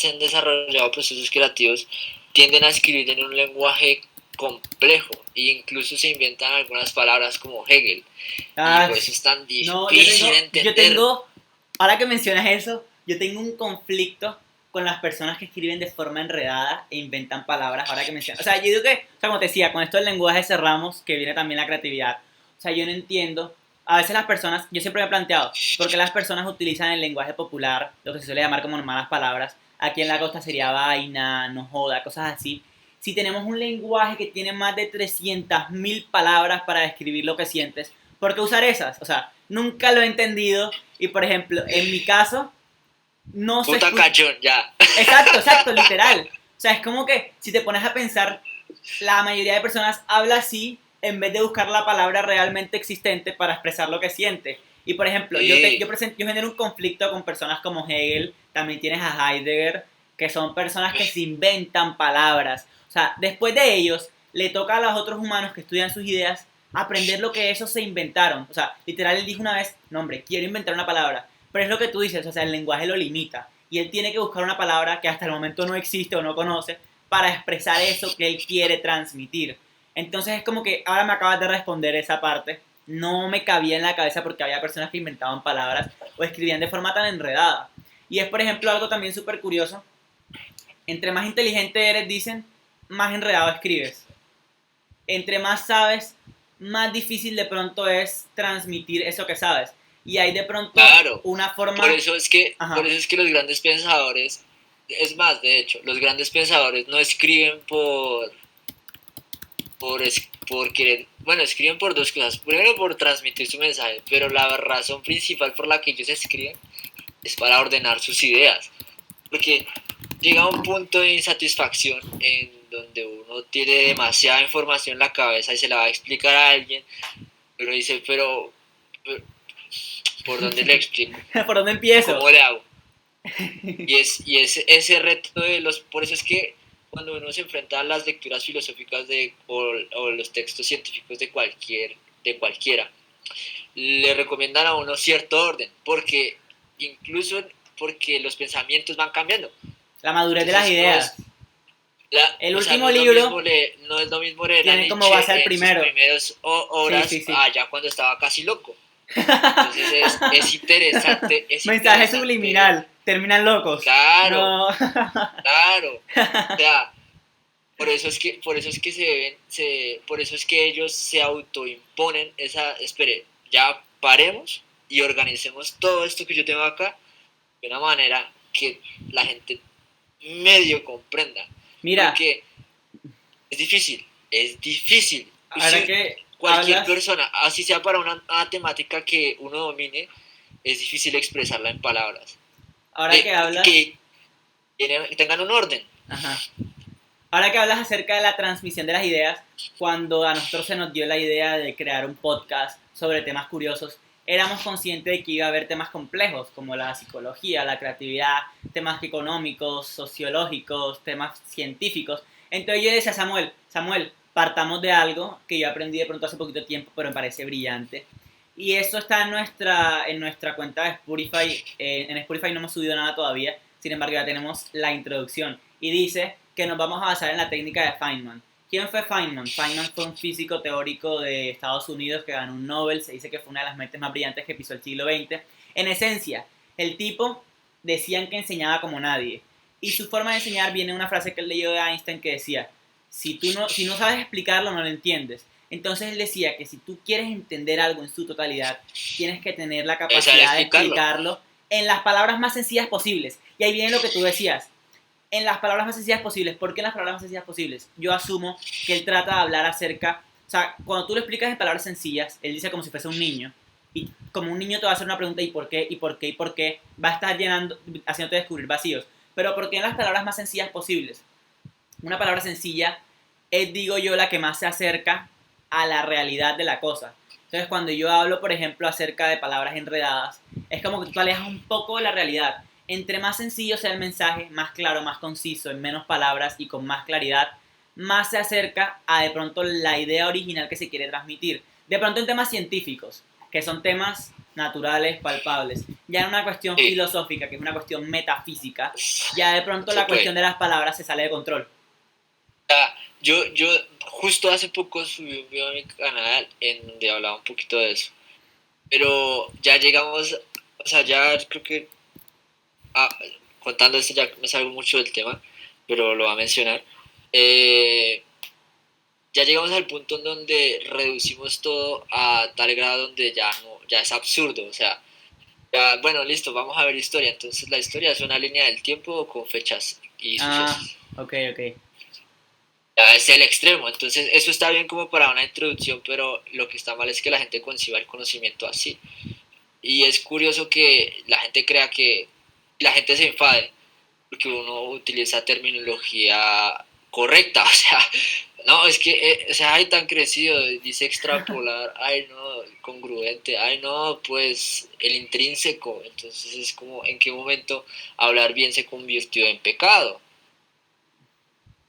han desarrollado procesos creativos tienden a escribir en un lenguaje complejo e incluso se inventan algunas palabras como Hegel y Ah, por eso es tan no, difícil yo entender. tengo, ahora que mencionas eso, yo tengo un conflicto con las personas que escriben de forma enredada e inventan palabras, ahora que mencionas. O sea, yo digo que, o sea, como te decía, con esto del lenguaje cerramos, que viene también la creatividad. O sea, yo no entiendo, a veces las personas, yo siempre me he planteado, ¿por qué las personas utilizan el lenguaje popular, lo que se suele llamar como malas palabras? Aquí en la costa sería vaina, no joda, cosas así. Si tenemos un lenguaje que tiene más de 300.000 palabras para describir lo que sientes, ¿por qué usar esas? O sea, nunca lo he entendido. Y por ejemplo, en mi caso, no se Puta escucha. cachón, ya. Exacto, exacto, literal. O sea, es como que si te pones a pensar, la mayoría de personas habla así en vez de buscar la palabra realmente existente para expresar lo que siente. Y por ejemplo, Sí, yo genero un conflicto con personas como Hegel, también tienes a Heidegger, que son personas que se inventan palabras. O sea, después de ellos, le toca a los otros humanos que estudian sus ideas aprender lo que esos se inventaron. O sea, literal, él dijo una vez, no hombre, quiero inventar una palabra. Pero es lo que tú dices, o sea, el lenguaje lo limita. Y él tiene que buscar una palabra que hasta el momento no existe o no conoce para expresar eso que él quiere transmitir. Entonces es como que ahora me acabas de responder esa parte. No me cabía en la cabeza porque había personas que inventaban palabras o escribían de forma tan enredada. Y es, por ejemplo, algo también súper curioso. Entre más inteligente eres, dicen, más enredado escribes. Entre más sabes, más difícil de pronto es transmitir eso que sabes. Y hay de pronto claro. una forma... Por Ajá. eso es que los grandes pensadores, es más, de hecho, los grandes pensadores no escriben por querer, bueno, escriben por dos cosas. Primero, por transmitir su mensaje, pero la razón principal por la que ellos escriben es para ordenar sus ideas. Porque llega a un punto de insatisfacción en donde uno tiene demasiada información en la cabeza y se la va a explicar a alguien, pero dice, pero ¿por dónde le explico? ¿Por dónde empiezo? ¿Cómo le hago? Y es ese reto de los... Por eso es que cuando uno se enfrenta a las lecturas filosóficas o los textos científicos de cualquiera, le recomiendan a uno cierto orden, porque incluso porque los pensamientos van cambiando. La madurez de las Entonces ideas. El o sea, último libro no es lo mismo leer a tiene como base al Nietzsche en sus primero. primeros Sí, horas sí, sí. allá cuando estaba casi loco. Entonces es Mensaje interesante, subliminal. Terminan locos. claro, No. claro. O sea, por eso es que por eso es que ellos se autoimponen espere, ya paremos y organicemos todo esto que yo tengo acá de una manera que la gente medio comprenda. Mira, Porque es difícil. ahora que Cualquier hablas, persona, así sea para una temática que uno domine, es difícil expresarla en palabras. ahora que hablas, Que tengan un orden. ajá. Ahora que hablas acerca de la transmisión de las ideas, cuando a nosotros se nos dio la idea de crear un podcast sobre temas curiosos, éramos conscientes de que iba a haber temas complejos como la psicología, la creatividad, temas económicos, sociológicos, temas científicos. Entonces yo decía a Samuel, partamos de algo que yo aprendí de pronto hace poquito tiempo, pero me parece brillante. Y eso está en nuestra cuenta de Spotify. En Spotify no hemos subido nada todavía, sin embargo ya tenemos la introducción. Y dice que nos vamos a basar en la técnica de Feynman. ¿Quién fue Feynman? Feynman fue un físico teórico de Estados Unidos que ganó un Nobel. Se dice que fue una de las mentes más brillantes que pisó el siglo XX. En esencia, el tipo decían que enseñaba como nadie. Y su forma de enseñar viene de una frase que él leyó de Einstein que decía, si no sabes explicarlo, no lo entiendes. Entonces él decía que si tú quieres entender algo en su totalidad, tienes que tener la capacidad de explicarlo en las palabras más sencillas posibles. Y ahí viene lo que tú decías, en las palabras más sencillas posibles. ¿Por qué en las palabras más sencillas posibles? Yo asumo que él trata de hablar acerca, o sea, cuando tú lo explicas en palabras sencillas, él dice como si fuese un niño, y como un niño te va a hacer una pregunta, ¿y por qué? ¿Y por qué? ¿Y por qué? Va a estar llenando, haciéndote descubrir vacíos. Pero ¿por qué en las palabras más sencillas posibles? Una palabra sencilla es, digo yo, la que más se acerca a la realidad de la cosa. Entonces, cuando yo hablo, por ejemplo, acerca de palabras enredadas, es como que tú te alejas un poco de la realidad. Entre más sencillo sea el mensaje, más claro, más conciso, en menos palabras y con más claridad, más se acerca a de pronto la idea original que se quiere transmitir. De pronto en temas científicos, que son temas naturales, palpables. Ya en una cuestión filosófica, que es una cuestión metafísica, ya de pronto la cuestión de las palabras se sale de control. Yo justo hace poco subí un video a mi canal en donde hablaba un poquito de eso. Pero ya llegamos, o sea, ya creo que contando esto ya me salgo mucho del tema, pero lo voy a mencionar. Ya llegamos al punto en donde reducimos todo a tal grado donde ya no, ya es absurdo, o sea, ya, bueno, listo, vamos a ver historia. Entonces la historia es una línea del tiempo con fechas y sucesos. Ok. Ya es el extremo, entonces eso está bien como para una introducción, pero lo que está mal es que la gente conciba el conocimiento así. Y es curioso que la gente crea que la gente se enfade porque uno utiliza terminología correcta, o sea, no, es que, o sea, ay, tan crecido, dice extrapolar, ay, no, congruente, ay, no, pues el intrínseco, entonces es como, ¿en qué momento hablar bien se convirtió en pecado?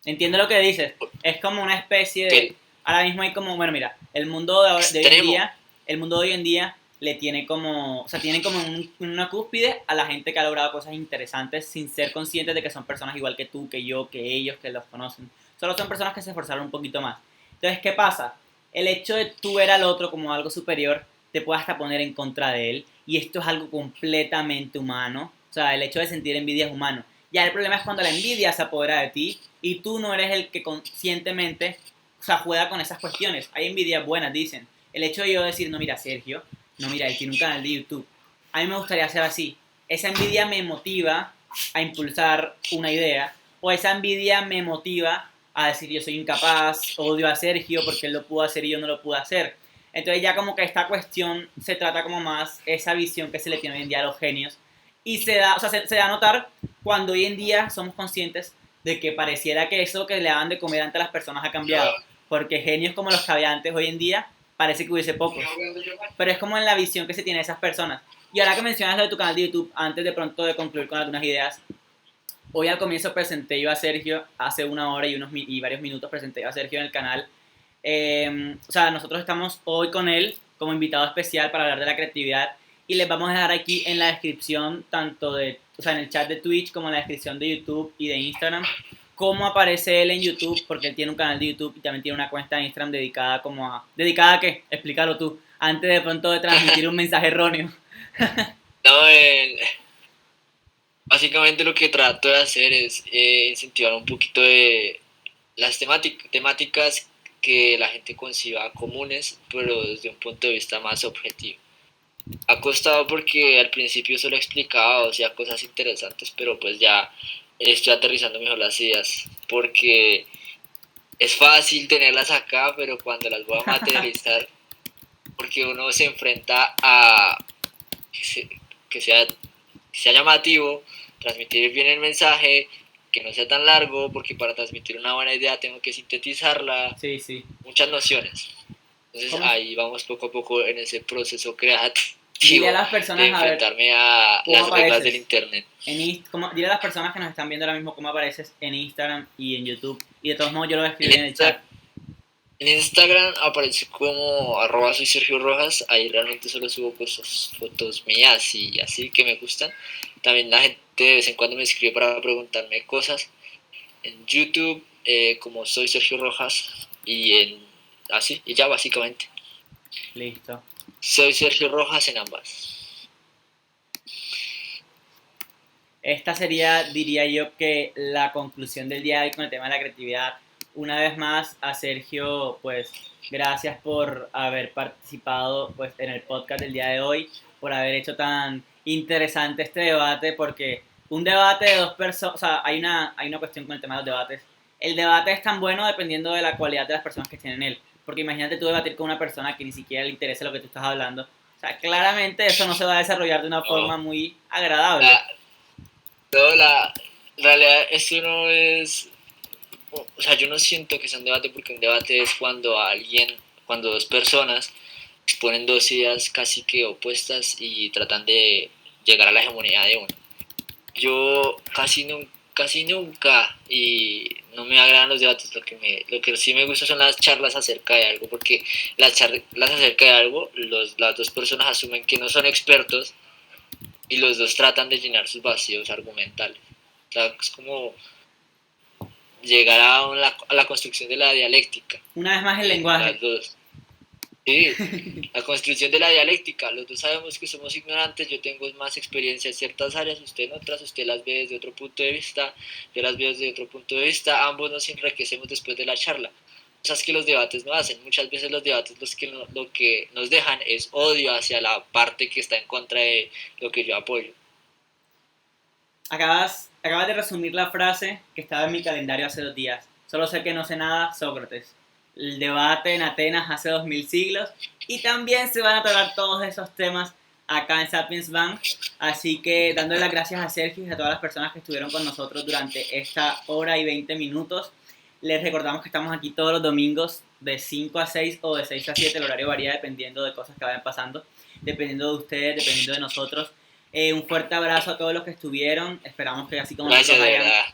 Entiendo lo que dices, es como una especie de, Que ahora mismo hay como, bueno, mira, el mundo de hoy en extremo, día, el mundo de hoy en día le tiene como, o sea, tiene como una cúspide a la gente que ha logrado cosas interesantes sin ser conscientes de que son personas igual que tú, que yo, que ellos, que los conocen. Solo son personas que se esforzaron un poquito más. Entonces, ¿qué pasa? El hecho de tú ver al otro como algo superior te puede hasta poner en contra de él, y esto es algo completamente humano. O sea, el hecho de sentir envidia es humano. Ya el problema es cuando la envidia se apodera de ti y tú no eres el que conscientemente, o sea, juega con esas cuestiones. Hay envidias buenas, dicen. El hecho de yo decir, no, mira, Sergio, no, mira, él tiene un canal de YouTube. A mí me gustaría hacer así. Esa envidia me motiva a impulsar una idea, o esa envidia me motiva a decir yo soy incapaz, odio a Sergio porque él lo pudo hacer y yo no lo pude hacer. Entonces ya como que esta cuestión se trata como más esa visión que se le tiene hoy en día a los genios, y se da, o sea, se da a notar cuando hoy en día somos conscientes de que pareciera que eso que le daban de comer ante las personas ha cambiado, porque genios como los que había antes hoy en día parece que hubiese pocos, pero es como en la visión que se tiene de esas personas. Y ahora que mencionas lo de tu canal de YouTube, antes de pronto de concluir con algunas ideas, hoy al comienzo presenté yo a Sergio, hace una hora y varios minutos presenté a Sergio en el canal. O sea, nosotros estamos hoy con él como invitado especial para hablar de la creatividad, y les vamos a dejar aquí en la descripción, tanto de, o sea, en el chat de Twitch como en la descripción de YouTube y de Instagram, cómo aparece él en YouTube, porque él tiene un canal de YouTube y también tiene una cuenta de Instagram dedicada como a... ¿Dedicada a qué? Explícalo tú, antes de pronto de transmitir un mensaje erróneo. no, básicamente lo que trato de hacer es incentivar un poquito de las temáticas que la gente conciba comunes, pero desde un punto de vista más objetivo. Ha costado porque al principio solo explicaba, o sea, cosas interesantes, pero pues ya estoy aterrizando mejor las ideas, porque es fácil tenerlas acá, pero cuando las voy a materializar, porque uno se enfrenta a que, que sea, que sea llamativo, transmitir bien el mensaje, que no sea tan largo, porque para transmitir una buena idea tengo que sintetizarla, Sí. muchas nociones. Entonces ¿Cómo? ahí vamos poco a poco en ese proceso creativo. objetivo Dile a las personas, de a ver, enfrentarme a ¿cómo las reglas del apareces? internet. Dile a las personas que nos están viendo ahora mismo cómo apareces en Instagram y en YouTube. Y de todos modos yo lo voy a En, escribir en el chat. en Instagram aparece como @soy Sergio Rojas, ahí realmente solo subo cosas, fotos mías y así que me gustan. También la gente de vez en cuando me escribe para preguntarme cosas. En YouTube como soy Sergio Rojas y en así, y ya básicamente. Listo. Soy Sergio Rojas en ambas. Esta sería, diría yo, que la conclusión del día de hoy con el tema de la creatividad. Una vez más, a Sergio, pues, gracias por haber participado pues, en el podcast del día de hoy, por haber hecho tan interesante este debate, porque un debate de dos personas, o sea, hay una cuestión con el tema de los debates. El debate es tan bueno dependiendo de la cualidad de las personas que estén en él. Porque imagínate tú debatir con una persona que ni siquiera le interesa lo que tú estás hablando. O sea, claramente eso no se va a desarrollar de una No, forma muy agradable. la, no, la realidad, esto no es. O sea, yo no siento que sea un debate porque un debate es cuando dos personas exponen dos ideas casi que opuestas y tratan de llegar a la hegemonía de una. Yo casi nunca y no me agradan los debates, lo que sí me gusta son las charlas acerca de algo, porque las charlas acerca de algo, las dos personas asumen que no son expertos y los dos tratan de llenar sus vacíos argumentales. O sea, es como llegar a la construcción de la dialéctica. Una vez más el lenguaje. Las dos. Sí, la construcción de la dialéctica. Los dos sabemos que somos ignorantes. Yo tengo más experiencia en ciertas áreas, usted en otras. Usted las ve desde otro punto de vista, yo las veo desde otro punto de vista. Ambos nos enriquecemos después de la charla. Cosas que los debates no hacen. Muchas veces los debates lo que nos dejan es odio hacia la parte que está en contra de lo que yo apoyo. Acabas de resumir la frase que estaba en mi calendario hace 2 días. Solo sé que no sé nada, Sócrates. El debate en Atenas hace 2000 siglos. Y también se van a tratar todos esos temas acá en Sapiens Bank. Así que dándole las gracias a Sergio y a todas las personas que estuvieron con nosotros durante esta hora y 20 minutos. Les recordamos que estamos aquí todos los domingos de 5 a 6 o de 6 a 7. El horario varía dependiendo de cosas que vayan pasando, dependiendo de ustedes, dependiendo de nosotros. Un fuerte abrazo a todos los que estuvieron. Esperamos que así como Gracias, nosotros de hayan,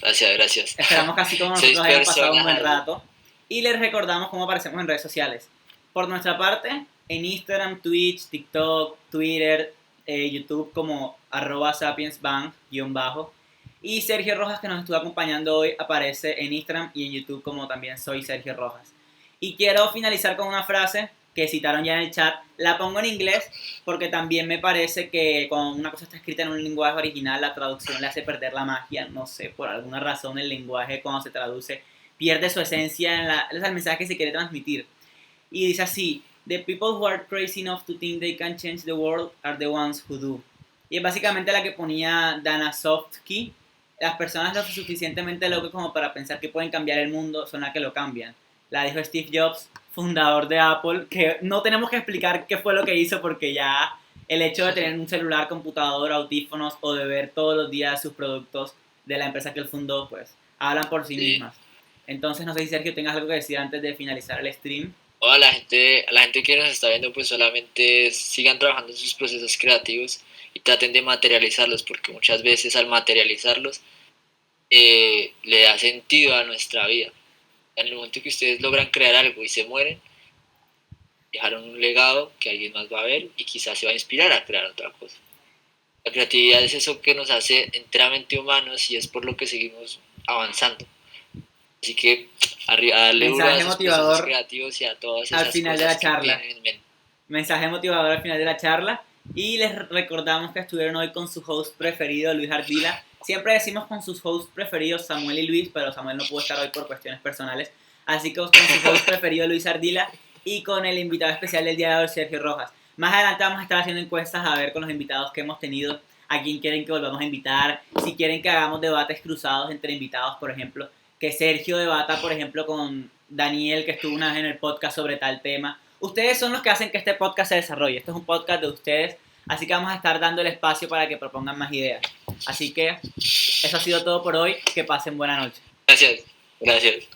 verdad. Gracias. esperamos que así como Seis nosotros hayan pasado un personas buen ahí. rato. Y les recordamos cómo aparecemos en redes sociales. Por nuestra parte, en Instagram, Twitch, TikTok, Twitter, YouTube como @sapiensbank_ y Sergio Rojas, que nos estuvo acompañando hoy, aparece en Instagram y en YouTube como también soy Sergio Rojas. Y quiero finalizar con una frase que citaron ya en el chat. La pongo en inglés porque también me parece que cuando una cosa está escrita en un lenguaje original, la traducción le hace perder la magia. No sé, por alguna razón el lenguaje cuando se traduce pierde su esencia en el mensaje que se quiere transmitir. Y dice así: The people who are crazy enough to think they can change the world are the ones who do. Y es básicamente la que ponía Dana Sofsky. Las personas lo suficientemente locas como para pensar que pueden cambiar el mundo son las que lo cambian. La dijo Steve Jobs, fundador de Apple, que no tenemos que explicar qué fue lo que hizo porque ya el hecho de tener un celular, computador, audífonos o de ver todos los días sus productos de la empresa que él fundó, pues hablan por sí Sí. mismas. Entonces no sé si Sergio tengas algo que decir antes de finalizar el stream. O a la gente que nos está viendo, pues solamente sigan trabajando en sus procesos creativos y traten de materializarlos, porque muchas veces al materializarlos le da sentido a nuestra vida. En el momento que ustedes logran crear algo y se mueren, dejaron un legado que alguien más va a ver y quizás se va a inspirar a crear otra cosa. La creatividad es eso que nos hace enteramente humanos y es por lo que seguimos avanzando. Así que a darle duro a Mensaje esos procesos motivador creativos y a todas al esas final de la cosas que charla. tienen en mente. Mensaje motivador al final de la charla. Y les recordamos que estuvieron hoy con su host preferido, Luis Ardila. Siempre decimos con sus hosts preferidos, Samuel y Luis, pero Samuel no pudo estar hoy por cuestiones personales. Así que con su host preferido, Luis Ardila, y con el invitado especial del día de hoy, Sergio Rojas. Más adelante vamos a estar haciendo encuestas a ver con los invitados que hemos tenido, a quién quieren que volvamos a invitar, si quieren que hagamos debates cruzados entre invitados, por ejemplo, que Sergio debata, por ejemplo, con Daniel, que estuvo una vez en el podcast sobre tal tema. Ustedes son los que hacen que este podcast se desarrolle. Este es un podcast de ustedes, así que vamos a estar dando el espacio para que propongan más ideas. Así que eso ha sido todo por hoy. Que pasen buena noche. Gracias.